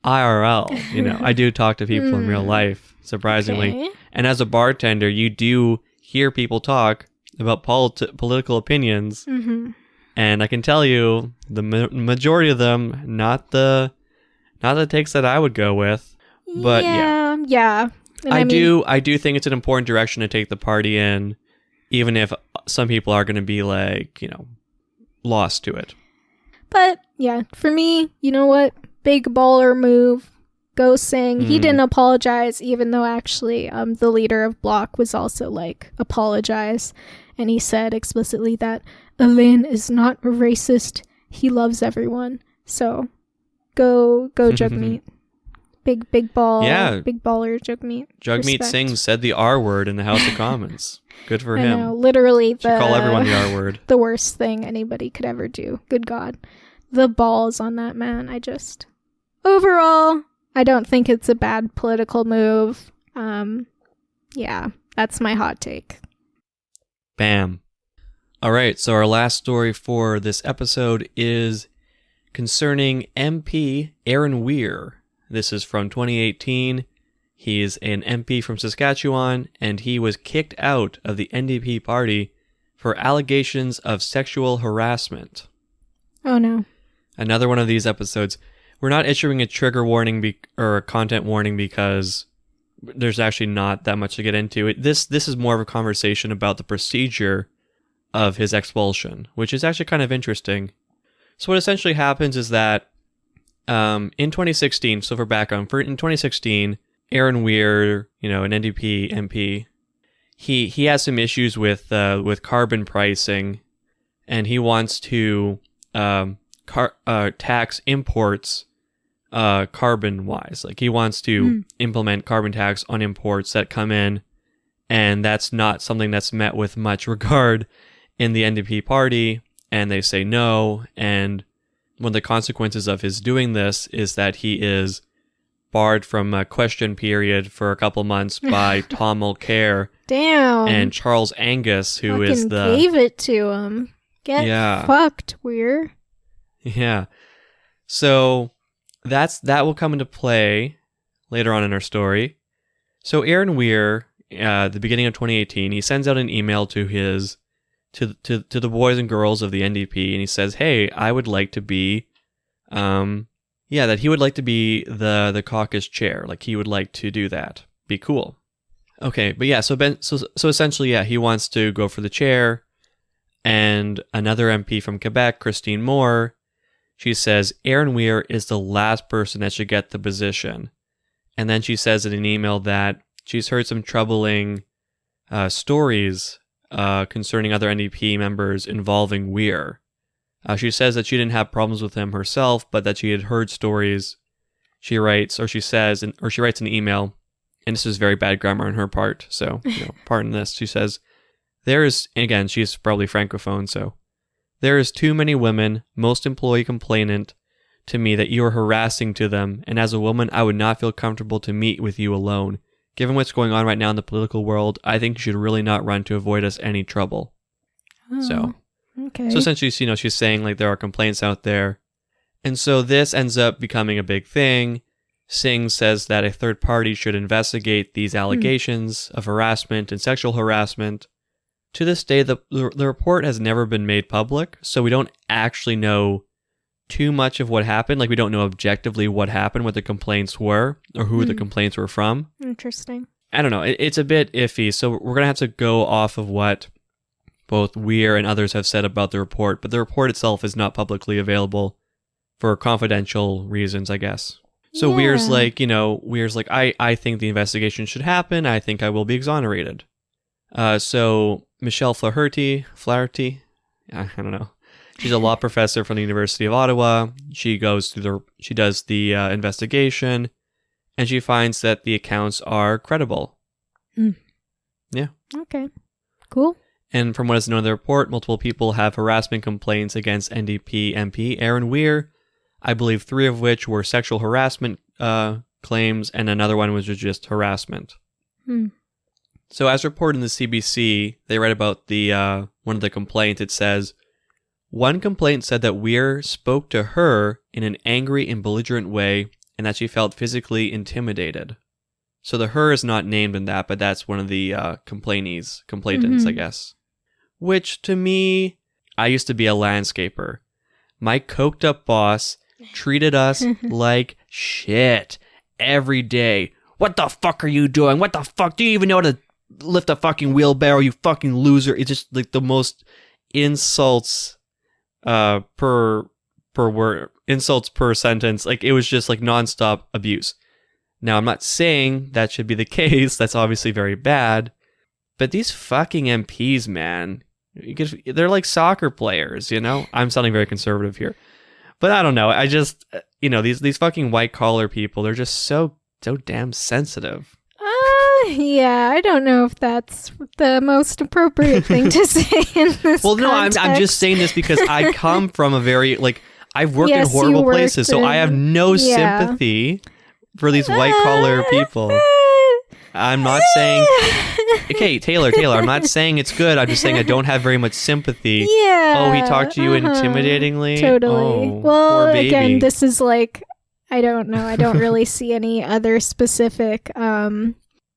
IRL. I do talk to people in real life, surprisingly. Okay. And as a bartender, you do hear people talk about political opinions. And I can tell you, the majority of them, not the takes that I would go with, but yeah. And I do think it's an important direction to take the party in, even if some people are going to be like, lost to it. But yeah, for me, you know what? Big baller move. Go Singh. He didn't apologize, even though actually the leader of Bloc was also like, apologize. And he said explicitly that Alain is not a racist. He loves everyone. So, go Jagmeet. Big ball. Yeah. Big baller Jagmeet. Jagmeet Singh said the R word in the House of Commons. Good for him. I know, literally call everyone the R word. The worst thing anybody could ever do. Good God. The balls on that man. Overall, I don't think it's a bad political move. Yeah, that's my hot take. Bam. All right, so our last story for this episode is concerning MP Aaron Weir. This is from 2018. He's an MP from Saskatchewan, and he was kicked out of the NDP party for allegations of sexual harassment. Oh no. Another one of these episodes. We're not issuing a trigger warning or a content warning because there's actually not that much to get into. This is more of a conversation about the procedure of his expulsion, which is actually kind of interesting. So what essentially happens is that in 2016, so for background, in 2016, Aaron Weir, an NDP MP, he has some issues with carbon pricing, and he wants to tax imports carbon-wise. Like, he wants to implement carbon tax on imports that come in, and that's not something that's met with much regard in the NDP party, and they say no, and one of the consequences of his doing this is that he is barred from a question period for a couple months by Tom Mulcair Damn. and Charles Angus, who is Fucking the... gave it to him. Get fucked, Weir. Yeah. So that will come into play later on in our story. So Aaron Weir, at the beginning of 2018, he sends out an email to his to the boys and girls of the NDP, and he says, "Hey, I would like to be, that he would like to be the caucus chair. Like he would like to do that. Be cool." Okay, but yeah, so essentially, yeah, he wants to go for the chair, and another MP from Quebec, Christine Moore, she says Aaron Weir is the last person that should get the position. And then she says in an email that she's heard some troubling stories concerning other NDP members involving Weir. She says that she didn't have problems with him herself, but that she had heard stories. She writes an email, and this is very bad grammar on her part, so pardon this. She says, again, she's probably francophone, so there is too many women, most employee complainant, to me that you are harassing to them, and as a woman, I would not feel comfortable to meet with you alone. Given what's going on right now in the political world, I think you should really not run to avoid us any trouble. Okay. So essentially, she's saying like there are complaints out there, and so this ends up becoming a big thing. Singh says that a third party should investigate these allegations of harassment and sexual harassment. To this day, the report has never been made public, so we don't actually know too much of what happened. Like, we don't know objectively what happened, what the complaints were, or who the complaints were from. Interesting. I don't know. It's a bit iffy, so we're going to have to go off of what both Weir and others have said about the report, but the report itself is not publicly available for confidential reasons, I guess. So Yeah. Weir's like, I think the investigation should happen. I think I will be exonerated. So Michelle Flaherty, I don't know. She's a law professor from the University of Ottawa. She does the investigation, and she finds that the accounts are credible. Yeah. Okay. Cool. And from what is known in the report, multiple people have harassment complaints against NDP MP Aaron Weir. I believe 3 of which were sexual harassment claims, and another one was just harassment. So as reported in the CBC, they read about the one of the complaints. It says, one complaint said that Weir spoke to her in an angry and belligerent way, and that she felt physically intimidated. So the her is not named in that, but that's one of the complainants, I guess. Which, to me, I used to be a landscaper. My coked up boss treated us like shit every day. What the fuck are you doing? What the fuck? Do you even know how to lift a fucking wheelbarrow, you fucking loser? It's just like the most insults per word, insults per sentence. Like, it was just like nonstop abuse. Now, I'm not saying that should be the case. That's obviously very bad. But these fucking MPs, man, they're like soccer players, you know? I'm sounding very conservative here. But I don't know. I just, these fucking white collar people, they're just so damn sensitive. Yeah, I don't know if that's the most appropriate thing to say in this Well, no, I'm context. just saying this because I come from a very, I've worked in horrible places, so I have no sympathy for these white collar people. I'm not saying, okay, Taylor, I'm not saying it's good. I'm just saying I don't have very much sympathy. Yeah. Oh, he talked to you intimidatingly? Totally. Oh, well, poor baby. again, this is like, I don't know. I don't really see any other specific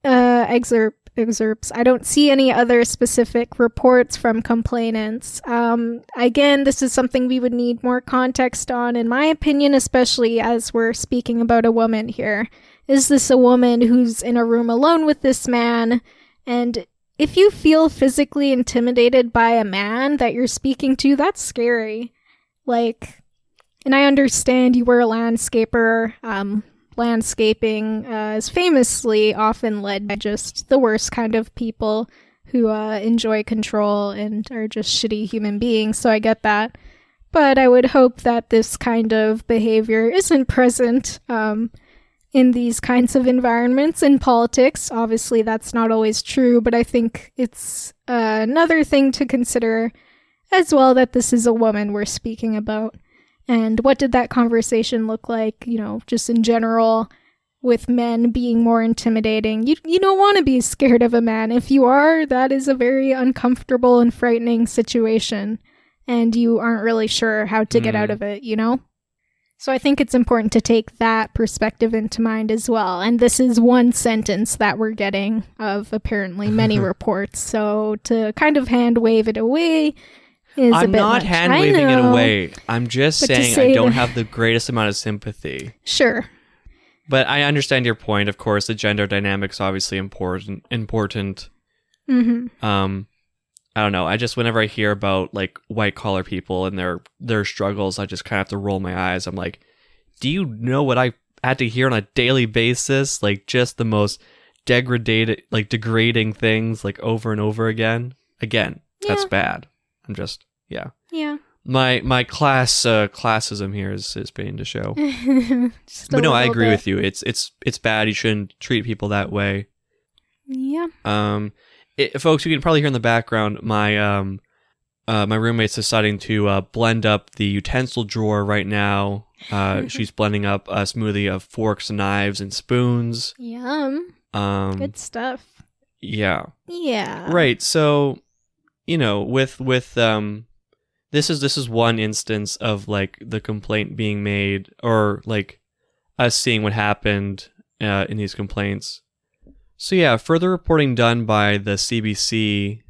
excerpts. I don't see any other specific reports from complainants. Again, this is something we would need more context on, in my opinion, especially as we're speaking about a woman here. Is this a woman who's in a room alone with this man? And if you feel physically intimidated by a man that you're speaking to, that's scary. And I understand you were a landscaper. Landscaping is famously often led by just the worst kind of people who enjoy control and are just shitty human beings, so I get that. But I would hope that this kind of behavior isn't present in these kinds of environments. In politics, obviously that's not always true, but I think it's another thing to consider as well, that this is a woman we're speaking about. And what did that conversation look like? Just in general, with men being more intimidating. You don't want to be scared of a man. If you are, that is a very uncomfortable and frightening situation, and you aren't really sure how to get out of it, you know? So I think it's important to take that perspective into mind as well. And this is one sentence that we're getting of apparently many reports. So to kind of hand wave it away is a bit much. I'm not hand waving it away. I'm just saying I don't have the greatest amount of sympathy. Sure. But I understand your point. Of course, the gender dynamic's obviously important. Mm-hmm. I don't know. I just, whenever I hear about like white collar people and their struggles, I just kind of have to roll my eyes. I'm like, do you know what I had to hear on a daily basis? Like just the most degrading things like over and over again. That's bad. I'm just, yeah. My classism here is beginning to show. But no, I agree with you. It's bad. You shouldn't treat people that way. Yeah. Folks, you can probably hear in the background my my roommate's deciding to blend up the utensil drawer right now. She's blending up a smoothie of forks, knives, and spoons. Yum. Good stuff. Yeah. Yeah. Right. So, with this is one instance of like the complaint being made, or like us seeing what happened in these complaints. So yeah, further reporting done by the CBC,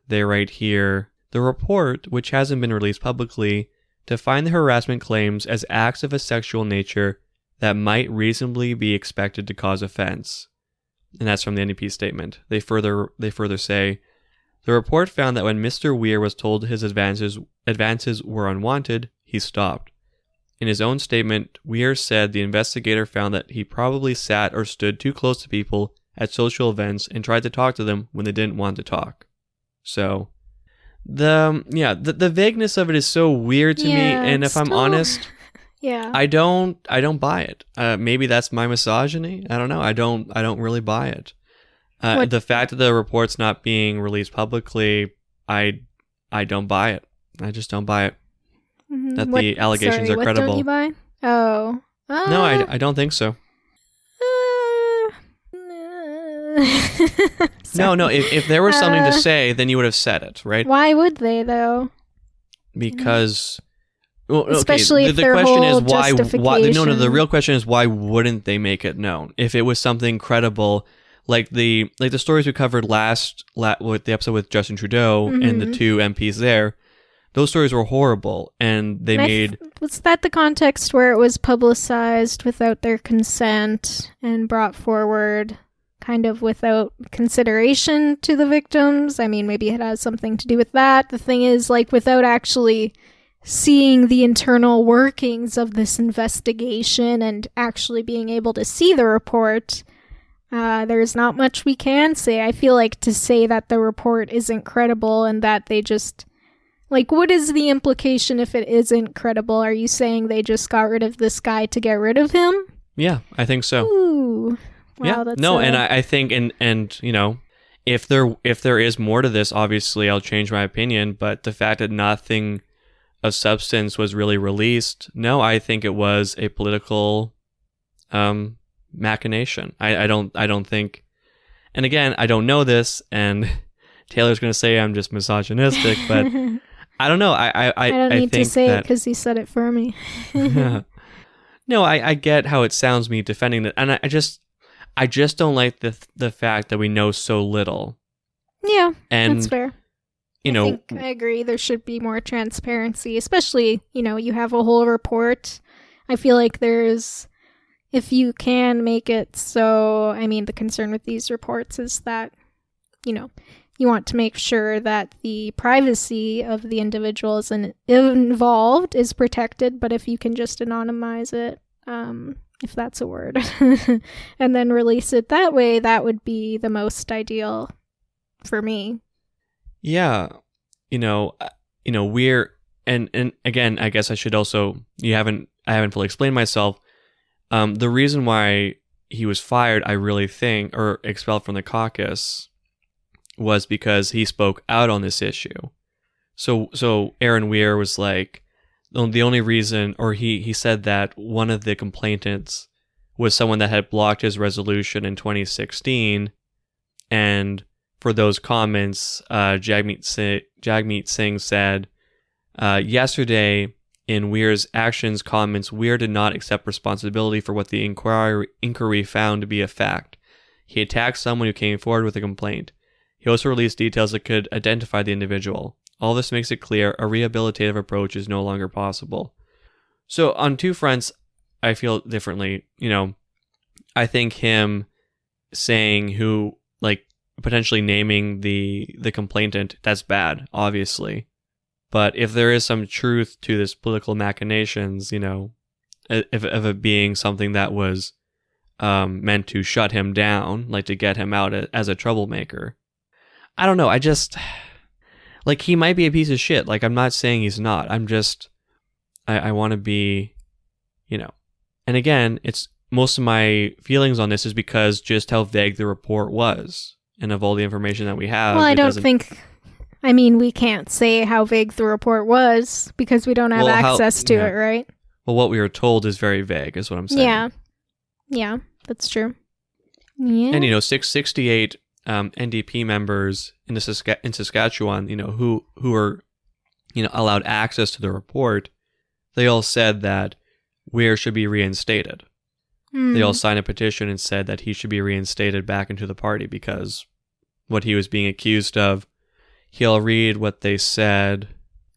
they write here, the report, which hasn't been released publicly, defined the harassment claims as acts of a sexual nature that might reasonably be expected to cause offense. And that's from the NDP statement. They further say, the report found that when Mr. Weir was told his advances were unwanted, he stopped. In his own statement, Weir said the investigator found that he probably sat or stood too close to people at social events and tried to talk to them when they didn't want to talk. So, the vagueness of it is so weird to me, and if I'm honest, I don't buy it. Maybe that's my misogyny. I don't know. I don't really buy it. The fact that the report's not being released publicly, I don't buy it. I just don't buy it. Mm-hmm. That the allegations are credible. What don't you buy? Oh. No, I don't think so. No. If there was something to say, then you would have said it, right? Why would they, though? Because, especially if the their question whole is why? justification. No. The real question is why wouldn't they make it known? If it was something credible, like the stories we covered with the episode with Justin Trudeau and the two MPs there. Those stories were horrible, and was that the context where it was publicized without their consent and brought forward kind of without consideration to the victims? I mean, maybe it has something to do with that. The thing is, like, without actually seeing the internal workings of this investigation and actually being able to see the report, there's not much we can say. I feel like to say that the report isn't credible and that they just... Like, what is the implication if it isn't credible? Are you saying they just got rid of this guy to get rid of him? Yeah, I think so. Ooh. Wow, yeah. that's and I think, and if there is more to this, obviously I'll change my opinion, but the fact that nothing of substance was really released, no, I think it was a political machination. I don't think, and again, I don't know this, and Taylor's going to say I'm just misogynistic, but I don't know. I don't need think to say it because he said it for me. No, I get how it sounds me defending it, and I just don't like the fact that we know so little. Yeah, and that's fair. I agree. There should be more transparency, especially, you have a whole report. I feel like if you can make it so, I mean, the concern with these reports is that, you want to make sure that the privacy of the individuals involved is protected, but if you can just anonymize it, if that's a word, and then release it that way, that would be the most ideal for me. Yeah. We're, and again, I guess I should also, I haven't fully explained myself. The reason why he was fired, I really think, or expelled from the caucus, was because he spoke out on this issue. So Aaron Weir was like, the only reason, or he said that one of the complainants was someone that had blocked his resolution in 2016. And for those comments, Jagmeet Singh said, yesterday, in Weir's actions comments, Weir did not accept responsibility for what the inquiry found to be a fact. He attacked someone who came forward with a complaint. He also released details that could identify the individual. All this makes it clear a rehabilitative approach is no longer possible. So on two fronts, I feel differently. I think him saying who, like, potentially naming the complainant, that's bad, obviously. But if there is some truth to this political machinations, if it being something that was meant to shut him down, like to get him out as a troublemaker, I don't know. I just, like, he might be a piece of shit. Like, I'm not saying he's not. I'm just, I want to be, and again, it's most of my feelings on this is because just how vague the report was and of all the information that we have. Well, I don't think, we can't say how vague the report was because we don't have access to it, right? Well, what we were told is very vague, is what I'm saying. Yeah, that's true. Yeah. And, 68 NDP members in Saskatchewan, who are, allowed access to the report, they all said that Weir should be reinstated. They all signed a petition and said that he should be reinstated back into the party because what he was being accused of. He'll read what they said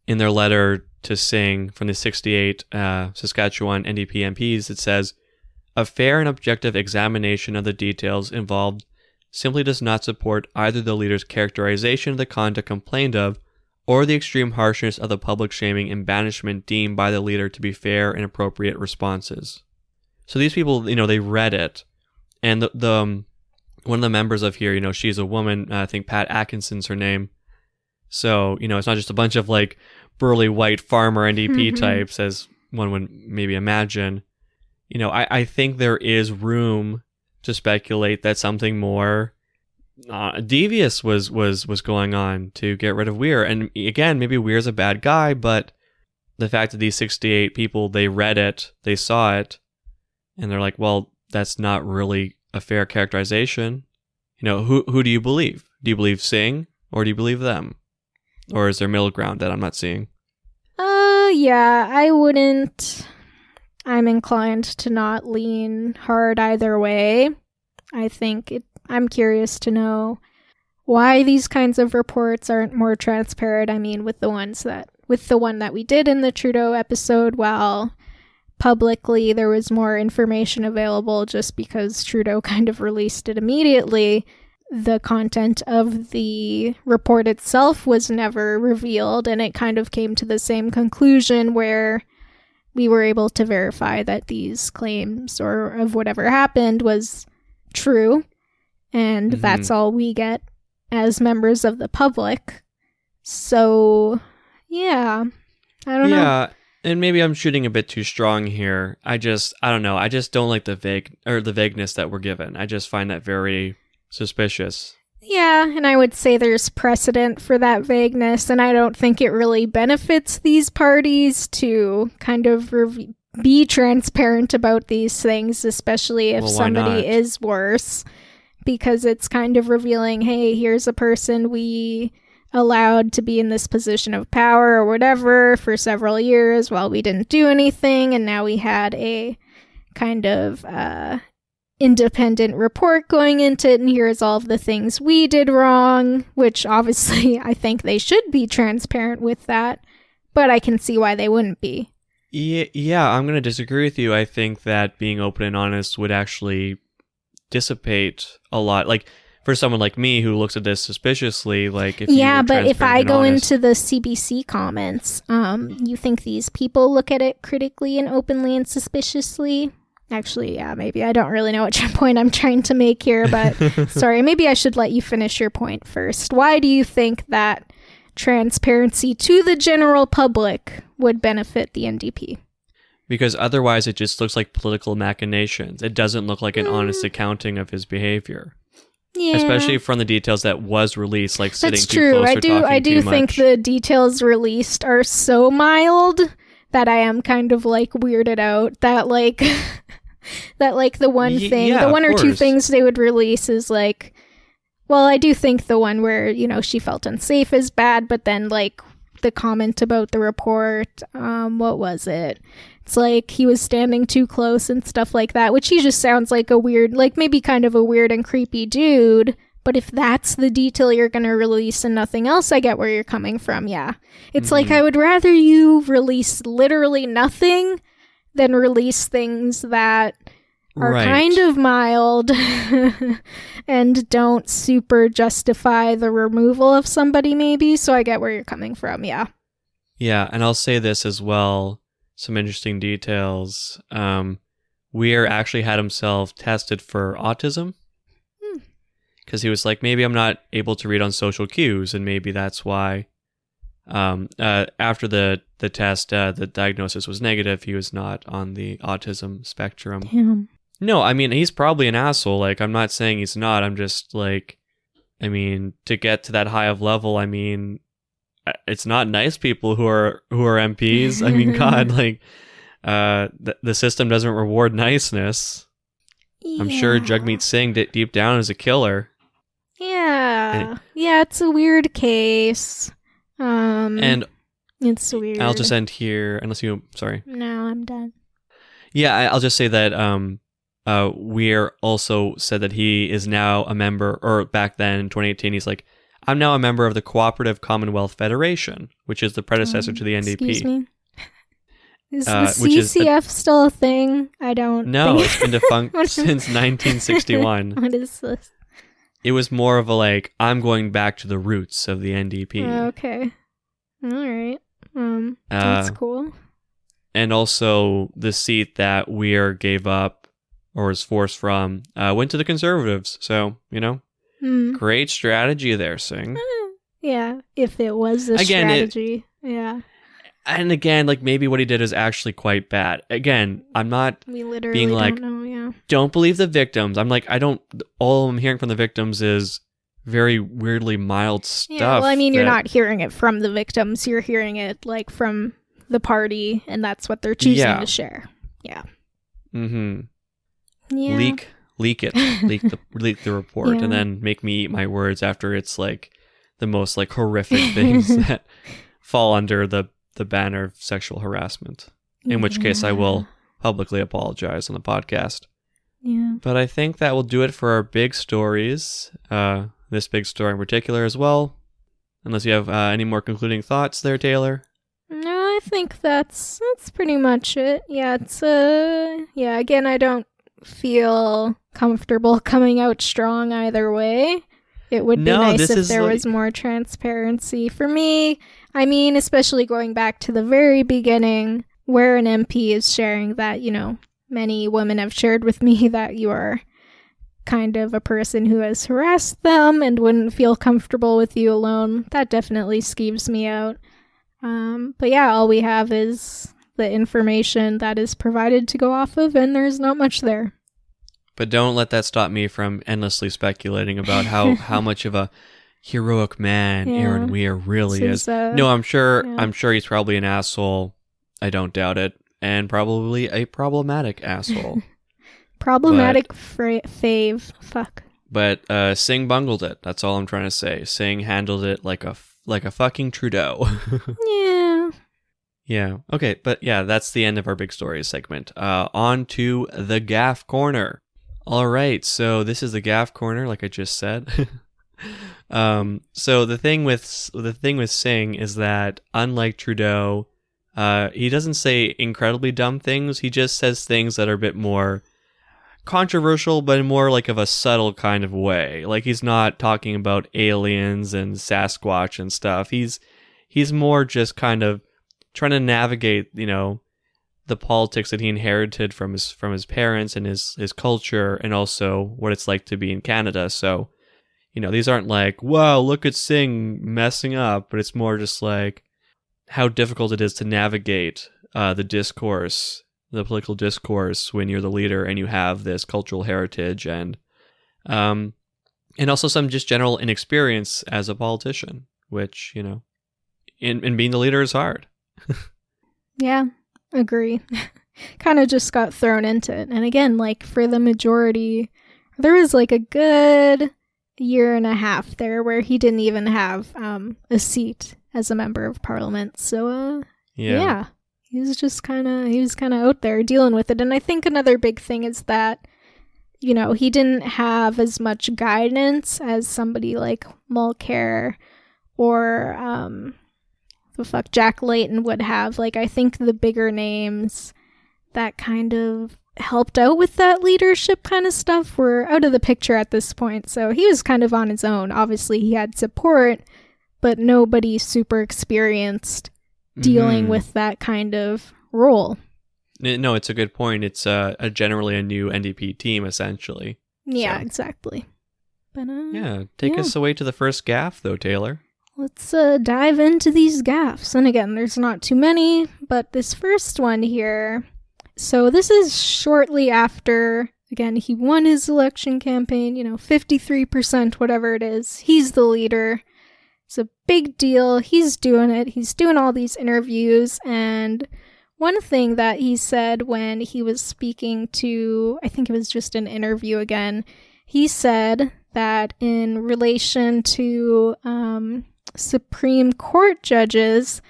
in their letter to Singh from the 68 Saskatchewan NDP MPs. It says, a fair and objective examination of the details involved simply does not support either the leader's characterization of the conduct complained of or the extreme harshness of the public shaming and banishment deemed by the leader to be fair and appropriate responses. So these people, they read it, and the one of the members of here, she's a woman, I think Pat Atkinson's her name. So, it's not just a bunch of like burly white farmer NDP types as one would maybe imagine. I think there is room to speculate that something more devious was going on to get rid of Weir. And again, maybe Weir's a bad guy, but the fact that these 68 people, they read it, they saw it, and they're like, well, that's not really a fair characterization. Who do you believe? Do you believe Singh or do you believe them? Or is there middle ground that I'm not seeing? Yeah, I wouldn't. I'm inclined to not lean hard either way. I'm curious to know why these kinds of reports aren't more transparent. With the one that we did in the Trudeau episode, while publicly there was more information available just because Trudeau kind of released it immediately, the content of the report itself was never revealed, and it kind of came to the same conclusion where we were able to verify that these claims or of whatever happened was true, and that's all we get as members of the public. So, yeah, I don't know. Yeah, and maybe I'm shooting a bit too strong here. I don't know. I just don't like the vagueness that we're given. I just find that very suspicious. Yeah, and I would say there's precedent for that vagueness, and I don't think it really benefits these parties to kind of be transparent about these things, especially if somebody is worse, because it's kind of revealing, hey, here's a person we allowed to be in this position of power or whatever for several years while we didn't do anything, and now we had a kind of independent report going into it, and here's all of the things we did wrong, which obviously I think they should be transparent with that, but I can see why they wouldn't be. Yeah, I'm going to disagree with you. I think that being open and honest would actually dissipate a lot. Like, for someone like me who looks at this suspiciously, like, if but if I go into the CBC comments, you think these people look at it critically and openly and suspiciously? Actually, yeah, maybe. I don't really know which point I'm trying to make here, but sorry, maybe I should let you finish your point first. Why do you think that transparency to the general public would benefit the NDP? Because otherwise it just looks like political machinations. It doesn't look like an honest accounting of his behavior. Yeah. Especially from the details that was released, like sitting That's too true. close or talking too much. I do think the details released are so mild that I am kind of like weirded out that like That, like, the one thing, yeah, the one of or two course. things they would release is, like, well, I do think the one where, you know, she felt unsafe is bad, but then, like, the comment about the report, what was it? It's like he was standing too close and stuff like that, which he just sounds like a weird, like, maybe kind of a weird and creepy dude. But if that's the detail you're going to release and nothing else, I get where you're coming from, yeah. It's like, I would rather you release literally nothing than release things that are Right. kind of mild and don't super justify the removal of somebody, maybe. So I get where you're coming from, yeah. Yeah, and I'll say this as well. Some interesting details. Weir actually had himself tested for autism. Because he was like, maybe I'm not able to read on social cues, and maybe that's why. After the test, the diagnosis was negative. He was not on the autism spectrum. Damn. No, I mean, he's probably an asshole. Like, I'm not saying he's not. I'm just like, I mean, to get to that high of level, I mean, it's not nice people who are MPs. I mean, God, like, the system doesn't reward niceness. I'm sure Jagmeet Singh deep down is a killer. Yeah. Yeah, it's a weird case. And It's weird. I'll just end here, unless you, sorry. No, I'm done. Yeah, I'll just say that Weir also said that he is now a member, or back then in 2018, he's like, I'm now a member of the Cooperative Commonwealth Federation, which is the predecessor to the NDP. Excuse me? Is the which is CCF still a thing? I don't No, think- it's been defunct since 1961. What is this? It was more of a like, I'm going back to the roots of the NDP. Okay. All right. That's cool. And also the seat that Weir gave up or was forced from went to the Conservatives. So, you know, great strategy there, Singh. Yeah, if it was a Again, strategy. Yeah. And again, like maybe what he did is actually quite bad. Again, I'm not We literally being like, don't know, yeah. don't believe the victims. I'm like, all I'm hearing from the victims is very weirdly mild stuff. Yeah, well, I mean, you're that- not hearing it from the victims. You're hearing it, like, from the party, and that's what they're choosing to share. Yeah. Mm-hmm. Yeah. Leak it. leak the report, Yeah. and then make me eat my words after it's like the most like horrific things that fall under the banner of sexual harassment. In which case I will publicly apologize on the podcast. Yeah. But I think that will do it for our big stories. This big story in particular as well. Unless you have any more concluding thoughts there, Taylor. No, I think that's pretty much it. Yeah, it's yeah, again, I don't feel comfortable coming out strong either way. It would be nice if there was more transparency. For me, I mean, especially going back to the very beginning, where an MP is sharing that, you know, many women have shared with me that you are kind of a person who has harassed them and wouldn't feel comfortable with you alone. That definitely skeeves me out. But yeah, all we have is the information that is provided to go off of, and there's not much there. But don't let that stop me from endlessly speculating about how much of a heroic man Aaron Weir really is. No, I'm sure he's probably an asshole. I don't doubt it. And probably a problematic asshole. Problematic fave. Fuck. But Singh bungled it. That's all I'm trying to say. Singh handled it like a fucking Trudeau. Yeah. Yeah. Okay. But yeah, that's the end of our big stories segment. On to the gaff corner. All right. So this is the gaff corner, like I just said. So the thing with Singh is that unlike Trudeau, he doesn't say incredibly dumb things. He just says things that are a bit more controversial, but in more like of a subtle kind of way. Like he's not talking about aliens and Sasquatch and stuff. He's more just kind of trying to navigate, you know, the politics that he inherited from his parents and his culture, and also what it's like to be in Canada. So, you know, these aren't like, wow, look at Singh messing up, but it's more just like how difficult it is to navigate the discourse, the political discourse, when you're the leader and you have this cultural heritage and also some just general inexperience as a politician, which, you know, in being the leader is hard. Yeah. Agree. kind of just got thrown into it. And again, like for the majority, there was like a good year and a half there where he didn't even have a seat as a member of parliament. So yeah, he was kind of out there dealing with it. And I think another big thing is that, you know, he didn't have as much guidance as somebody like Mulcair or Jack Layton would have. Like, I think the bigger names that kind of helped out with that leadership kind of stuff were out of the picture at this point. So he was kind of on his own. Obviously, he had support, but nobody super experienced dealing with that kind of role. No, it's a good point. It's generally a new NDP team, essentially. Yeah, So. Exactly. But Take us away to the first gaffe, though, Taylor. let's dive into these gaffes. And again, there's not too many, but this first one here. So this is shortly after, again, he won his election campaign, 53%, whatever it is. He's the leader. It's a big deal. He's doing it. He's doing all these interviews. And one thing that he said when he was speaking to, I think it was just an interview again, he said that in relation to Supreme Court judges,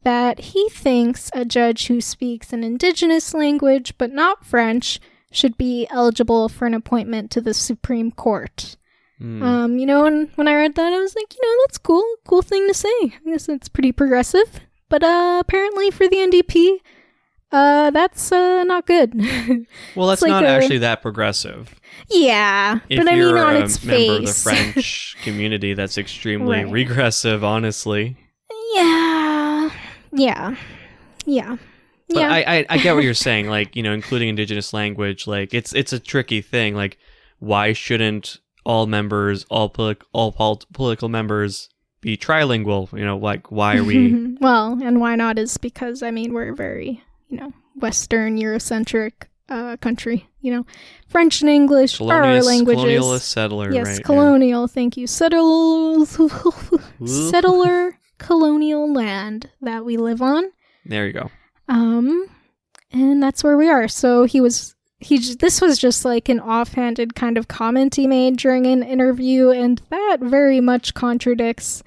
that he thinks a judge who speaks an Indigenous language but not French should be eligible for an appointment to the Supreme Court. When I read that, I was like, that's cool thing to say. I guess it's pretty progressive. But apparently for the NDP, that's not good. Well, that's like not actually that progressive. Yeah, If but I mean, you're on a its member of the face. French community, that's extremely Right. regressive, honestly. Yeah. But I get what you're saying. Like, including Indigenous language, like it's a tricky thing. Like, why shouldn't all political members be trilingual? Like, why are we? Well, and why not is because, we're a very, Western Eurocentric country. French and English are our languages. Colonialist settler, yes, right? colonial. Thank you. Settler colonial land that we live on. There you go. And that's where we are. So this was just like an offhanded kind of comment he made during an interview, and that very much contradicts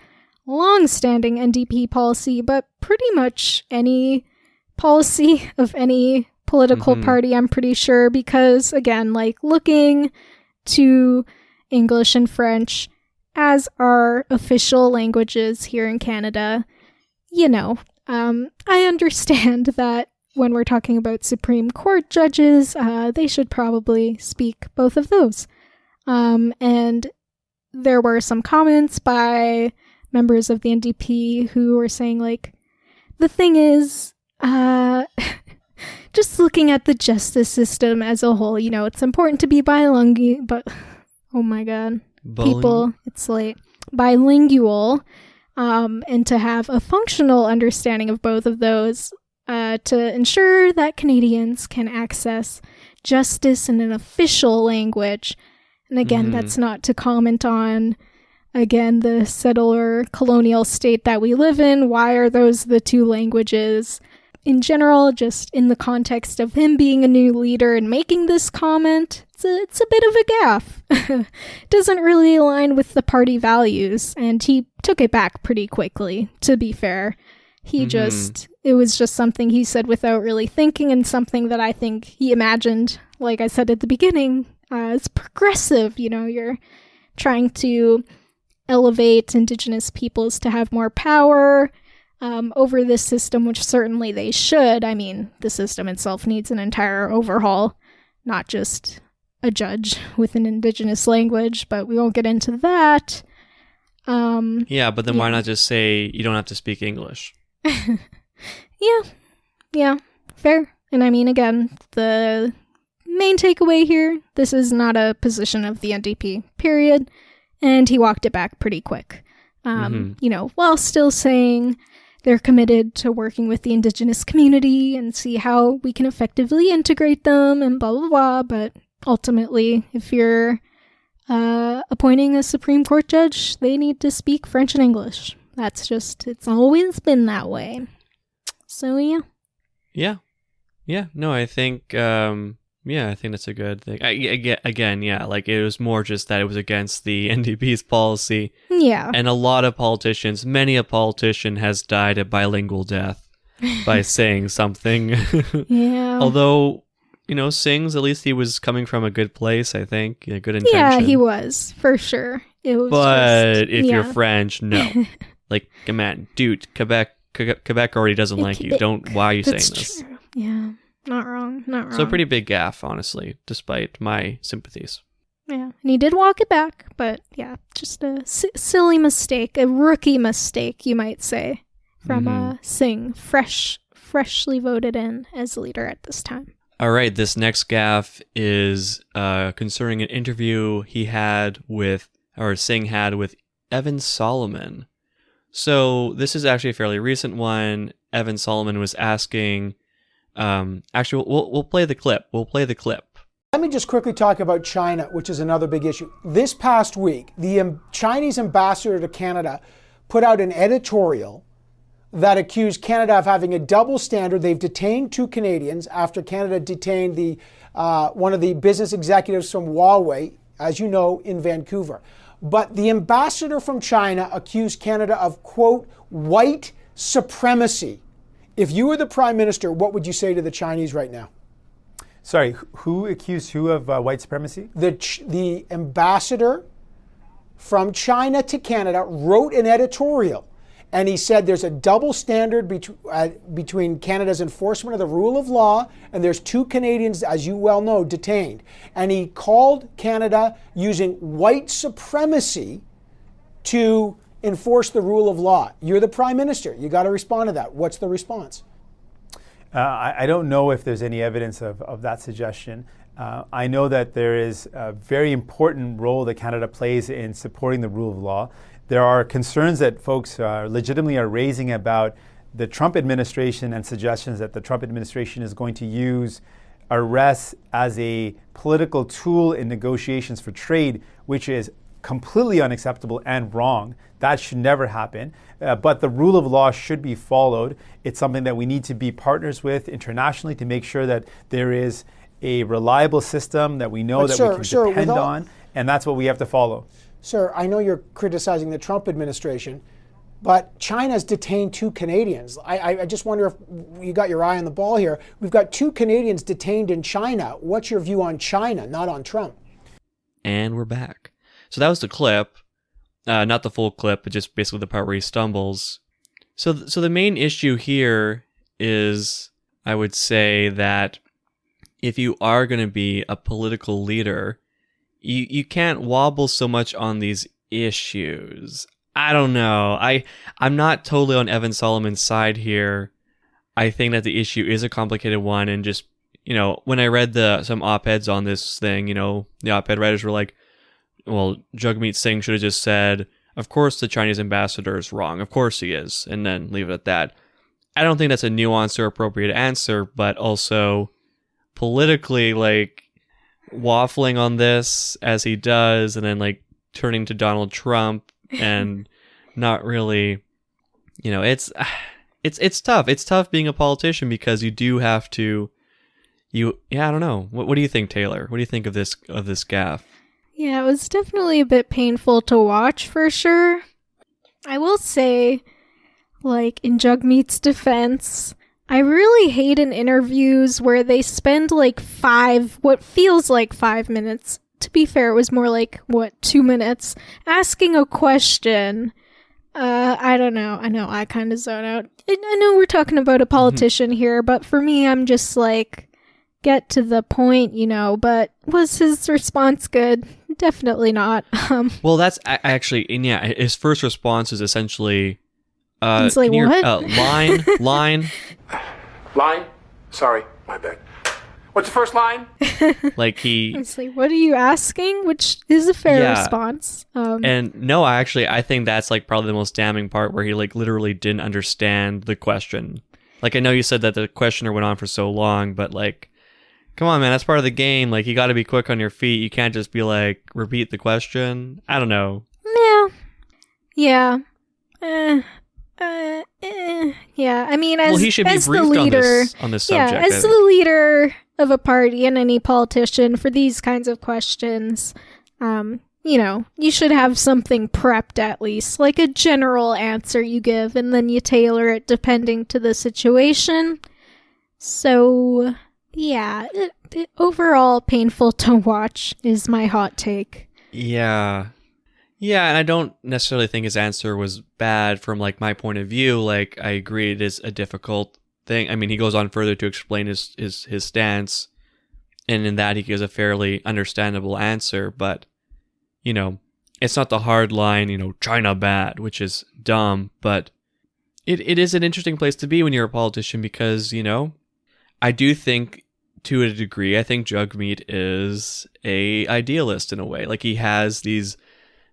long-standing NDP policy, but pretty much any policy of any political party, I'm pretty sure, because again, like looking to English and French as our official languages here in Canada, I understand that when we're talking about Supreme Court judges, they should probably speak both of those. And there were some comments by members of the NDP who were saying, like, the thing is, just looking at the justice system as a whole, it's important to be bilingual, but, oh my god, people, it's like bilingual, and to have a functional understanding of both of those, to ensure that Canadians can access justice in an official language. And again, that's not to comment on, again, the settler colonial state that we live in. Why are those the two languages? In general, just in the context of him being a new leader and making this comment, it's a bit of a gaffe. Doesn't really align with the party values, and he took it back pretty quickly, to be fair. It was just something he said without really thinking, and something that I think he imagined, like I said at the beginning, as progressive. You're trying to elevate Indigenous peoples to have more power over this system, which certainly they should. The system itself needs an entire overhaul, not just a judge with an Indigenous language, but we won't get into that. But then why not just say you don't have to speak English? Yeah, fair. And again, the main takeaway here, this is not a position of the NDP, period. And he walked it back pretty quick. While still saying they're committed to working with the Indigenous community and see how we can effectively integrate them and blah, blah, blah. But ultimately, if you're appointing a Supreme Court judge, they need to speak French and English. It's always been that way. So, yeah. Yeah. Yeah, no, I think, I think that's a good thing. Again, yeah, like it was more just that it was against the NDP's policy. Yeah. And a lot of politicians, many a politician has died a bilingual death by saying something. Yeah. Although, Singh's, at least he was coming from a good place, I think, a good intention. Yeah, he was, for sure. It was but just, if you're French, no. Like, man, dude, Quebec already doesn't like you. Why are you saying this? True. Yeah, not wrong. So a pretty big gaffe, honestly, despite my sympathies. Yeah, and he did walk it back, but yeah, just a silly mistake, a rookie mistake, you might say, from Singh, freshly voted in as leader at this time. All right, this next gaffe is concerning an interview Singh had with Evan Solomon. So this is actually a fairly recent one. Evan Solomon was asking. Actually, we'll play the clip. Let me just quickly talk about China, which is another big issue. This past week, the Chinese ambassador to Canada put out an editorial that accused Canada of having a double standard. They've detained 2 Canadians after Canada detained one of the business executives from Huawei, as you know, in Vancouver. But the ambassador from China accused Canada of, quote, white supremacy. If you were the prime minister, what would you say to the Chinese right now? Sorry, who accused who of white supremacy? The ambassador from China to Canada wrote an editorial, and he said there's a double standard between Canada's enforcement of the rule of law, and there's 2 Canadians, as you well know, detained. And he called Canada using white supremacy to enforce the rule of law. You're the prime minister. You got to respond to that. What's the response? I don't know if there's any evidence of that suggestion. I know that there is a very important role that Canada plays in supporting the rule of law. There are concerns that folks legitimately are raising about the Trump administration and suggestions that the Trump administration is going to use arrests as a political tool in negotiations for trade, which is completely unacceptable and wrong. That should never happen. But the rule of law should be followed. It's something that we need to be partners with internationally to make sure that there is a reliable system that we know we can depend on, and that's what we have to follow. Sir, I know you're criticizing the Trump administration, but China's detained 2 Canadians. I just wonder if you got your eye on the ball here. We've got 2 Canadians detained in China. What's your view on China, not on Trump? And we're back. So that was the clip. Not the full clip, but just basically the part where he stumbles. So the main issue here is, I would say, that if you are going to be a political leader, you can't wobble so much on these issues. I don't know. I'm not totally on Evan Solomon's side here. I think that the issue is a complicated one, and just, when I read some op-eds on this thing, the op-ed writers were like, well, Jagmeet Singh should have just said, of course the Chinese ambassador is wrong. Of course he is. And then leave it at that. I don't think that's a nuanced or appropriate answer, but also politically, waffling on this as he does, and then turning to Donald Trump and not really, it's tough. It's tough being a politician because you do have to, I don't know. What do you think, Taylor? What do you think of this gaffe? Yeah, it was definitely a bit painful to watch, for sure. I will say, in Jagmeet's defense, I really hate in interviews where they spend what feels like 5 minutes. To be fair, it was more 2 minutes, asking a question. I don't know. I know I kind of zone out. I know we're talking about a politician here, but for me, I'm just get to the point, but was his response good? Definitely not. Well, that's actually, and yeah, his first response is essentially, he's like, what? Line. Line? Sorry, my bad. What's the first line? I was like, what are you asking? Which is a fair response. And no, I think that's probably the most damning part, where he literally didn't understand the question. I know you said that the questioner went on for so long, but come on, man, that's part of the game. You got to be quick on your feet. You can't just be repeat the question. I don't know. Yeah. Yeah, I mean, as, Well, he should be as the briefed leader, on this subject. yeah, I as the think. leader of a party and any politician for these kinds of questions, you should have something prepped at least, like a general answer you give, and then you tailor it depending to the situation. So, yeah, overall painful to watch is my hot take. Yeah. Yeah, and I don't necessarily think his answer was bad from like my point of view. Like, I agree it is a difficult thing. I mean, he goes on further to explain his stance, and in that he gives a fairly understandable answer, but it's not the hard line, China bad, which is dumb, but it is an interesting place to be when you're a politician because, I do think to a degree, I think Jagmeet is a idealist in a way. Like, he has these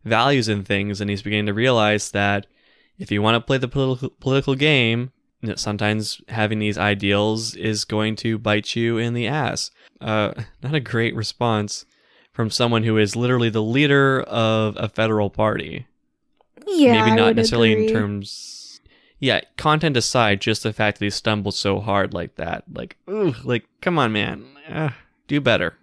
values and things, and he's beginning to realize that if you want to play the political game, sometimes having these ideals is going to bite you in the ass. Not a great response from someone who is literally the leader of a federal party. Yeah, maybe I not would necessarily agree. in terms. Yeah, content aside, just the fact that he stumbled so hard like that, come on, man, do better.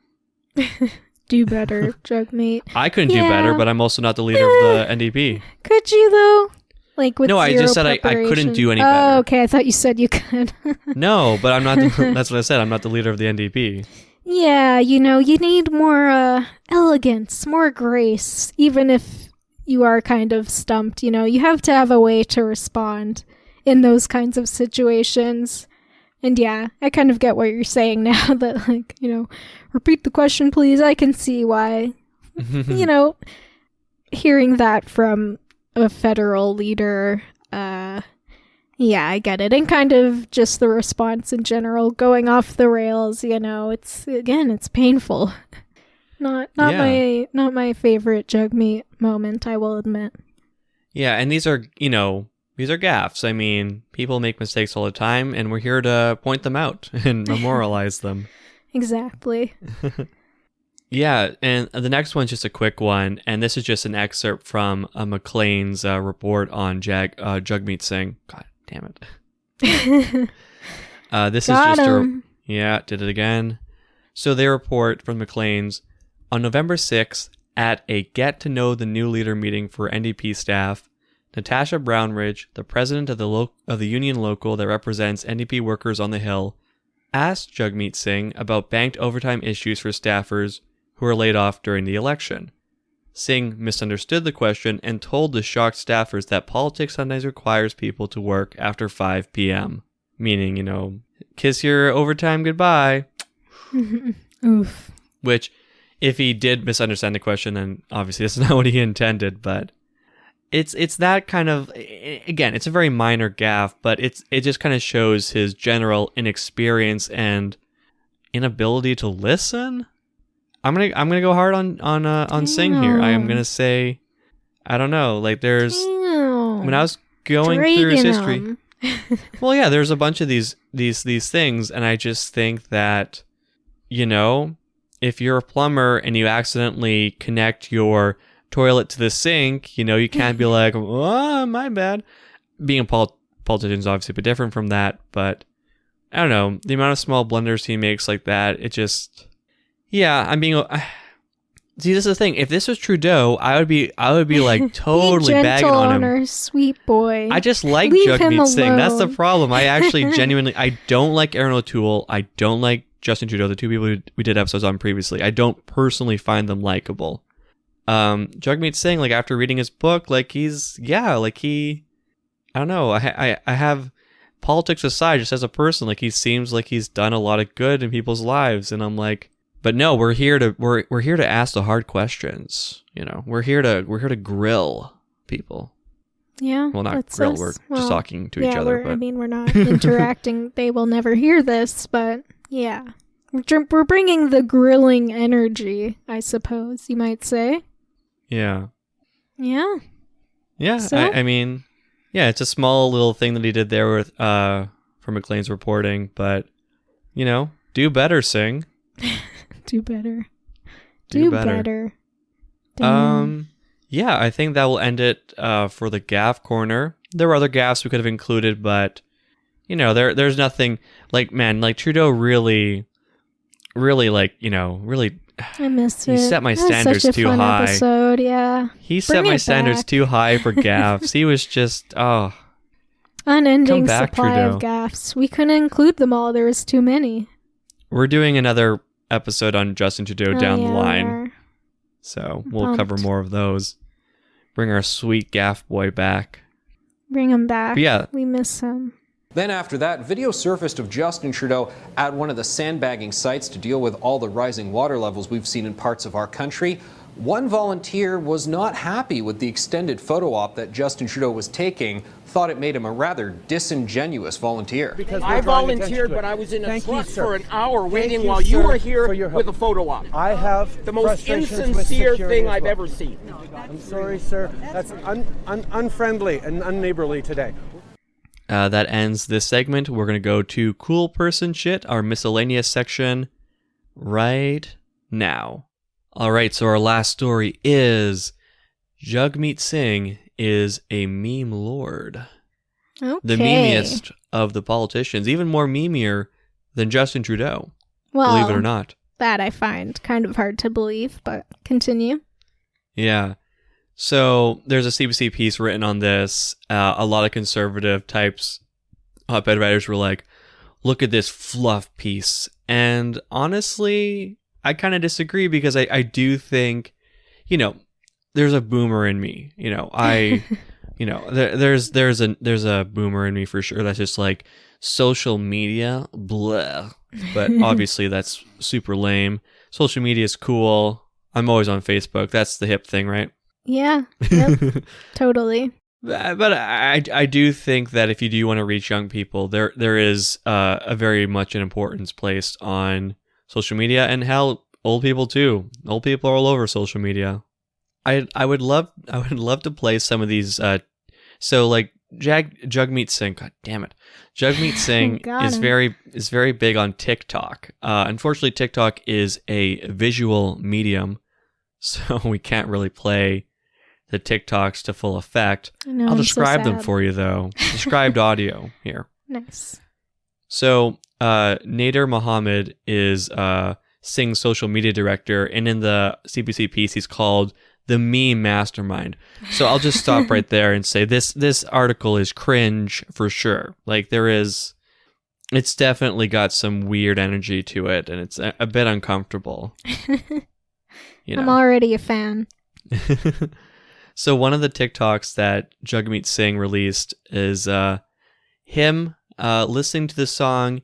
Do better, Jagmeet. I couldn't do better, but I'm also not the leader of the NDP. Could you though? Like with No, I zero just said I couldn't preparation? do any Oh, better. okay. I thought you said you could. No, but I'm not. That's what I said. I'm not the leader of the NDP. Yeah, you need more elegance, more grace, even if you are kind of stumped. You have to have a way to respond in those kinds of situations. And yeah, I kind of get what you're saying now that, repeat the question, please. I can see why, hearing that from a federal leader, yeah, I get it. And kind of just the response in general, going off the rails, it's painful. Not my favorite Jagmeet moment, I will admit. Yeah, and these are gaffes. I mean, people make mistakes all the time, and we're here to point them out and memorialize them. Exactly. Yeah, and the next one's just a quick one, and this is just an excerpt from McLean's report on Jagmeet Singh. God damn it. This Got is just him. did it again. So they report from McLean's on November 6th at a get to know the new leader meeting for NDP staff. Natasha Brownridge, the president of the union local that represents NDP workers on the Hill, asked Jagmeet Singh about banked overtime issues for staffers who were laid off during the election. Singh misunderstood the question and told the shocked staffers that politics sometimes requires people to work after 5 p.m., meaning, kiss your overtime goodbye. Oof. Which, if he did misunderstand the question, then obviously that's not what he intended, but it's that kind of, again, it's a very minor gaffe, but it just kind of shows his general inexperience and inability to listen. I'm gonna go hard on Singh here. I am gonna say, I don't know, like there's when I was going through his history. Well, yeah, there's a bunch of these things, and I just think that, if you're a plumber and you accidentally connect your toilet to the sink, you can't be like, oh, my bad. Being a politician is obviously a bit different from that, but I don't know, the amount of small blunders he makes like that, it just, yeah, I'm being. See, this is the thing. If this was Trudeau, I would be like totally bagging on him. Our sweet boy. I just like Leave him Jagmeet Singh. That's the alone. problem. I actually genuinely, I don't like Aaron O'Toole. I don't like Justin Trudeau, the two people we did episodes on previously. I don't personally find them likable. Jagmeet Singh, like after reading his book, like I don't know. I have politics aside, just as a person, like he seems like he's done a lot of good in people's lives, and I'm like, but no, we're here to ask the hard questions. We're here to grill people. Yeah. Well, not that's grill. us. We're Well, just talking to each other. But we're not interacting. They will never hear this, but yeah. We're bringing the grilling energy, I suppose you might say. yeah. Yeah. Yeah, So? I mean, yeah, it's a small little thing that he did there with for McLean's reporting, but do better, Singh. Do better. Do better. Damn. Yeah, I think that will end it for the gaff corner. There were other gaffes we could have included, but there's nothing like, man, like Trudeau really, like, really. I missed it. He set my That was standards such a too fun high. Episode, yeah. He set my standards too high for gaffes. He was just unending back, supply Trudeau. of gaffes. We couldn't include them all. There was too many. We're doing another episode on Justin Trudeau down the we line, are. so we'll cover more of those. Bring our sweet gaff boy back. Bring him back. But yeah. We miss him. Then after that, video surfaced of Justin Trudeau at one of the sandbagging sites to deal with all the rising water levels we've seen in parts of our country. One volunteer was not happy with the extended photo op that Justin Trudeau was taking, thought it made him a rather disingenuous volunteer. I volunteered, but I was in a truck for an hour waiting while you were here with a photo op. I have the most frustrations with insincere security thing as I've well. ever seen. I'm sorry, sir. That's unfriendly and unneighborly today. That ends this segment. We're going to go to Cool Person Shit, our miscellaneous section, right now. All right, so our last story is Jagmeet Singh is a meme lord. Okay. The memeiest of the politicians, even more memeier than Justin Trudeau, Well, believe it or not. that I find kind of hard to believe, but continue. Yeah. So there's a CBC piece written on this. A lot of conservative types, op-ed writers were like, look at this fluff piece. And honestly, I kind of disagree because I do think, there's a boomer in me. There's a boomer in me for sure. That's just like social media, blah. But obviously that's super lame. Social media is cool. I'm always on Facebook. That's the hip thing, right? Yeah. Yep. Totally. But I do think that if you do want to reach young people, there is a very much an importance placed on social media, and hell, old people too. Old people are all over social media. I would love to play some of these. So like Jagmeet Singh, God damn it, Jagmeet Singh is very big on TikTok. Unfortunately, TikTok is a visual medium, so we can't really play the TikToks to full effect. I'll describe them for you though. Described audio here. Nice. So Nader Mohammed is Singh's social media director, and in the CBC piece, he's called the meme mastermind. So I'll just stop right there and say this article is cringe for sure. Like it's definitely got some weird energy to it, and it's a bit uncomfortable. I'm already a fan. So one of the TikToks that Jagmeet Singh released is him listening to the song,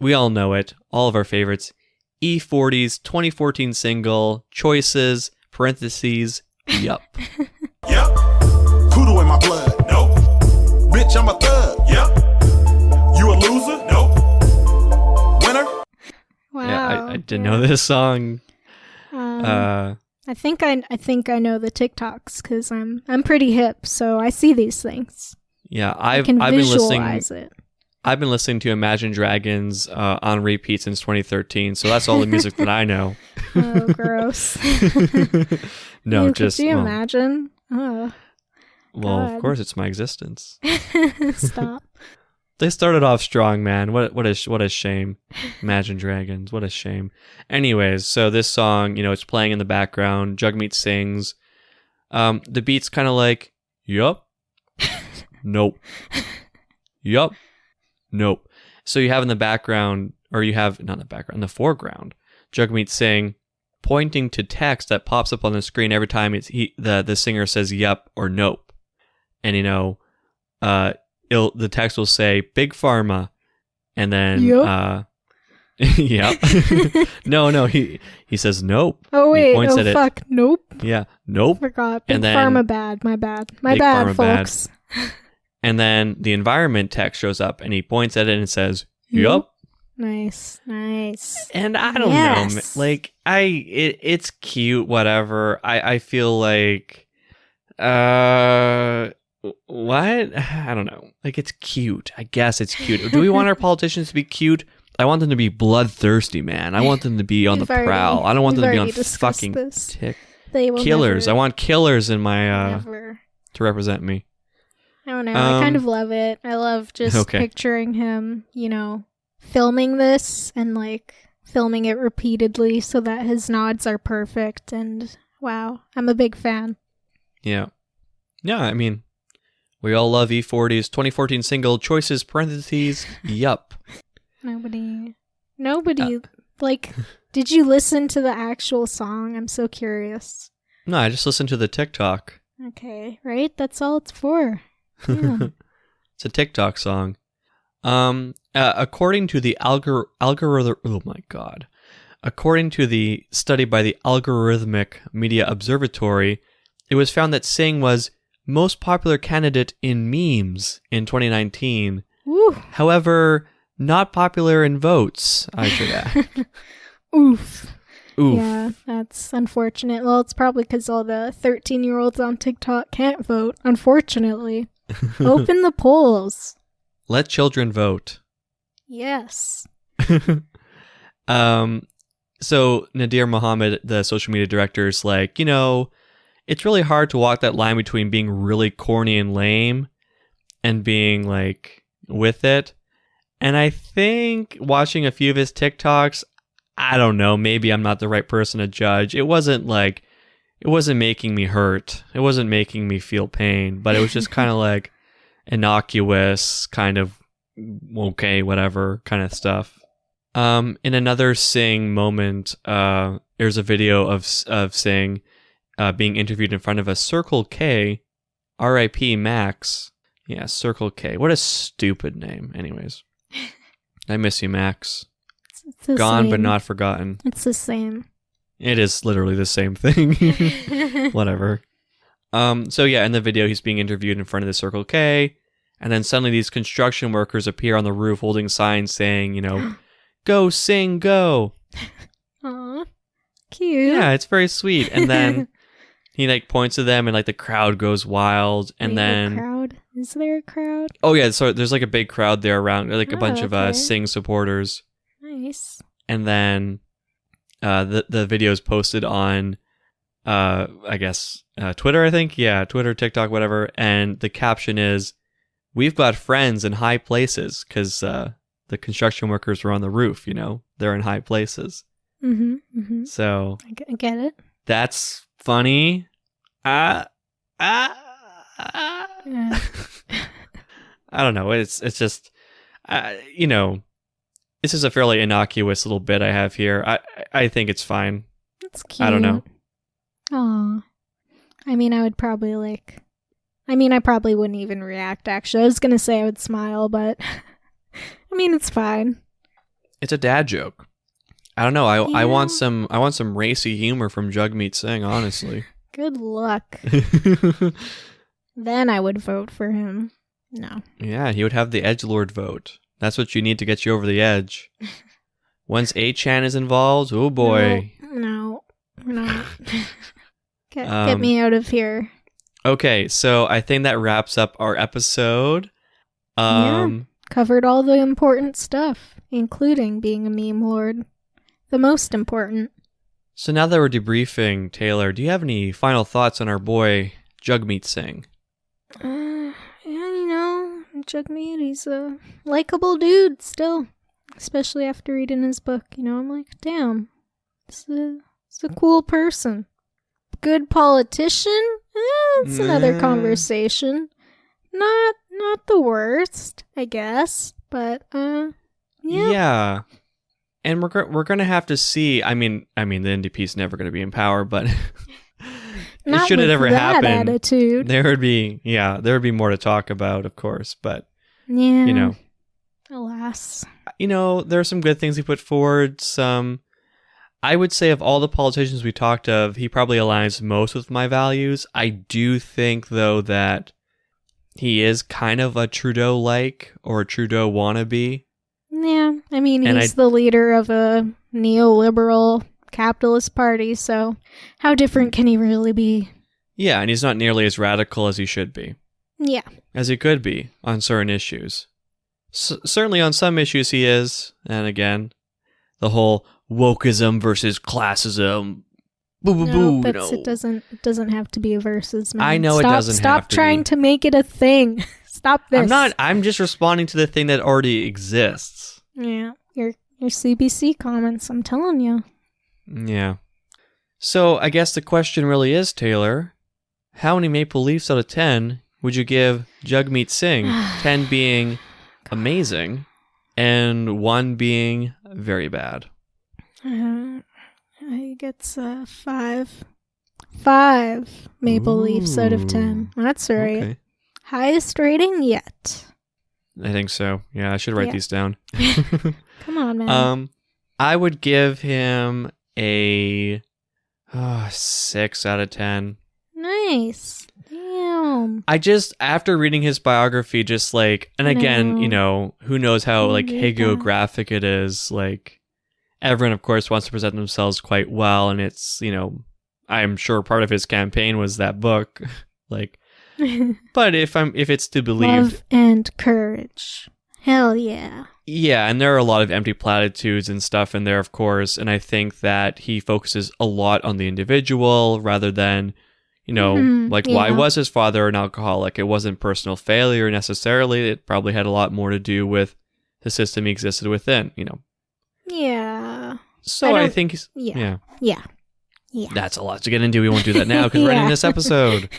we all know it, all of our favorites, E40's 2014 single, Choices, parentheses, yup. Yep. Poodle in my blood. Nope. Bitch, I'm a thug. Yep. You a loser? Nope. Winner? Wow. Yeah, I didn't know this song. I think I know the TikToks because I'm pretty hip, so I see these things. Yeah, I can visualize it. I've been listening to Imagine Dragons on repeat since 2013, so that's all the music that I know. Oh, gross. No, could you imagine? Oh, well, God. of course, it's my existence. Stop. They started off strong, man. What a shame. Imagine Dragons. What a shame. Anyways, so this song, it's playing in the background. Jagmeet sings. The beat's kind of like, yup, nope, yup, nope. So you have in the background, or you have not in the background, in the foreground, Jagmeet Singh pointing to text that pops up on the screen every time the singer says yup or nope, and the text will say Big Pharma, and then yep. no, he says nope. Oh wait, he points at fuck, nope. Yeah, nope. Forgot. Big And then Pharma bad. My bad, Big Pharma folks. And then the environment text shows up, and he points at it and says yup. Nice. And I don't know, like it's cute, whatever. I feel like what? I don't know. Like, it's cute. I guess it's cute. Do we want our politicians to be cute? I want them to be bloodthirsty, man. I want them to be on the prowl. I don't want them to be on fucking They will killers. never, I want killers in my never. to represent me. I don't know. I kind of love it. I love just picturing him, filming this and like filming it repeatedly so that his nods are perfect. And wow, I'm a big fan. Yeah. Yeah, I mean, we all love E40's 2014 single Choices parentheses, yup. Nobody, like, did you listen to the actual song? I'm so curious. No, I just listened to the TikTok. Okay, right? That's all it's for. Yeah. It's a TikTok song. According to the algorithm, oh my god. According to the study by the Algorithmic Media Observatory, it was found that Singh was most popular candidate in memes in 2019. Woo. However, not popular in votes, I should add. Oof. Yeah, that's unfortunate. Well, it's probably because all the 13-year-olds on TikTok can't vote, unfortunately. Open the polls. Let children vote. Yes. So Nadir Mohammed, the social media director, is like, it's really hard to walk that line between being really corny and lame and being like with it. And I think watching a few of his TikToks, I don't know, maybe I'm not the right person to judge. It wasn't making me hurt. It wasn't making me feel pain, but it was just kind of like innocuous, kind of okay, whatever kind of stuff. In another Singh moment, there's a video of Singh being interviewed in front of a Circle K, R.I.P. Max. Yeah, Circle K. What a stupid name. Anyways, I miss you, Max. It's the Gone same. but not forgotten. It's the same. It is literally the same thing. Whatever. So yeah, in the video, he's being interviewed in front of the Circle K, and then suddenly these construction workers appear on the roof holding signs saying, go Singh, go. Aw, cute. Yeah, it's very sweet. And then he like points to them, and like the crowd goes wild. And then crowd? Is there a crowd? Oh yeah, so there's like a big crowd there around, like a bunch of Singh supporters. Nice. And then the video is posted on I guess Twitter, I think. Yeah, Twitter, TikTok, whatever. And the caption is, "We've got friends in high places," because the construction workers were on the roof, they're in high places. Mm-hmm. Mm-hmm. So I get it. That's funny. Yeah. I don't know. It's just, this is a fairly innocuous little bit I have here. I think it's fine. That's cute. I don't know. Aw. I mean, I probably wouldn't even react, actually. I was going to say I would smile, but I mean, it's fine. It's a dad joke. I don't know. I want some racy humor from Jagmeet Singh, honestly. Good luck. Then I would vote for him. No. Yeah, he would have the edgelord vote. That's what you need to get you over the edge. Once 8chan is involved, oh boy. No, we're not. Get me out of here. Okay, so I think that wraps up our episode. Covered all the important stuff, including being a meme lord. The most important. So now that we're debriefing, Taylor, do you have any final thoughts on our boy Jagmeet Singh? Jagmeet, he's a likable dude still, especially after reading his book. I'm like, damn, it's a cool person. Good politician? That's another conversation. Not the worst, I guess, but yeah. Yeah. And we're gonna have to see. I mean, the NDP's never gonna be in power, but should it ever happen, attitude. there would be more to talk about, of course. But yeah, alas, there are some good things he put forward. I would say of all the politicians we talked of, he probably aligns most with my values. I do think though that he is kind of a Trudeau-like or a Trudeau wannabe. Yeah, I mean, he's the leader of a neoliberal capitalist party, so how different can he really be? Yeah, and he's not nearly as radical as he should be. Yeah. As he could be on certain issues. Certainly on some issues he is, and again, the whole wokeism versus classism Boo boo No, boo. that's, No. it doesn't have to be a versus, man. I know it Stop, doesn't Stop have to trying be. to make it a thing. Stop this. I'm just responding to the thing that already exists. Yeah, your CBC comments, I'm telling you. Yeah. So I guess the question really is, Taylor, how many Maple Leafs out of 10 would you give Jagmeet Singh? 10 being amazing and 1 being very bad. I gets 5. 5 Maple Leafs out of 10. That's right. Okay. Highest rating yet. I think so. Yeah, I should write these down. Come on, man. I would give him a 6 out of 10. Nice. Damn. I just, after reading his biography, just like, and again, No. you know, who knows how I like read that. hagiographic it is. Like, everyone, of course, wants to present themselves quite well, and it's, you know, I'm sure part of his campaign was that book. Like, but if it's to believe, Love and courage. Hell yeah. yeah, and there are a lot of empty platitudes and stuff in there, of course, and I think that he focuses a lot on the individual rather than, you know, like, why yeah. was his father an alcoholic? It wasn't personal failure necessarily. It probably had a lot more to do with the system he existed within, you know. Yeah. So I don't- think, Yeah. that's a lot to get into. We won't do that now because we're ending this episode.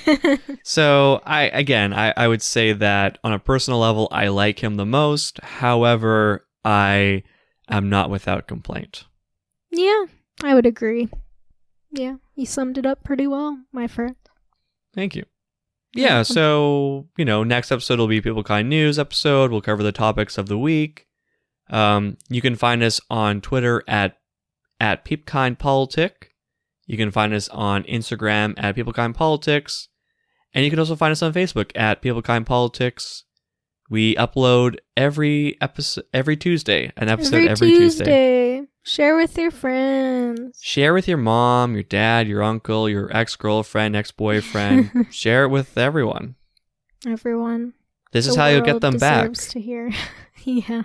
So I would say that on a personal level, I like him the most. However, I am not without complaint. Yeah, I would agree. Yeah, you summed it up pretty well, my friend. Thank you. Yeah, so, you know, next episode will be Peoplekind News episode. We'll cover the topics of the week. You can find us on Twitter at PeopKindPolitic. You can find us on Instagram at PeopleKindPolitics. And you can also find us on Facebook at PeopleKindPolitics. We upload every Tuesday, an episode every Tuesday. Share with your friends. Share with your mom, your dad, your uncle, your ex-girlfriend, ex-boyfriend. Share it with everyone. Everyone. This is The how you'll get world them back. deserves to hear. Yeah,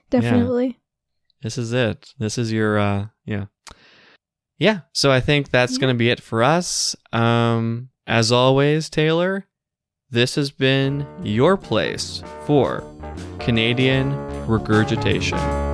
definitely. This is it. This is your, Yeah, so I think that's going to be it for us. As always, Taylor, this has been your place for Canadian regurgitation.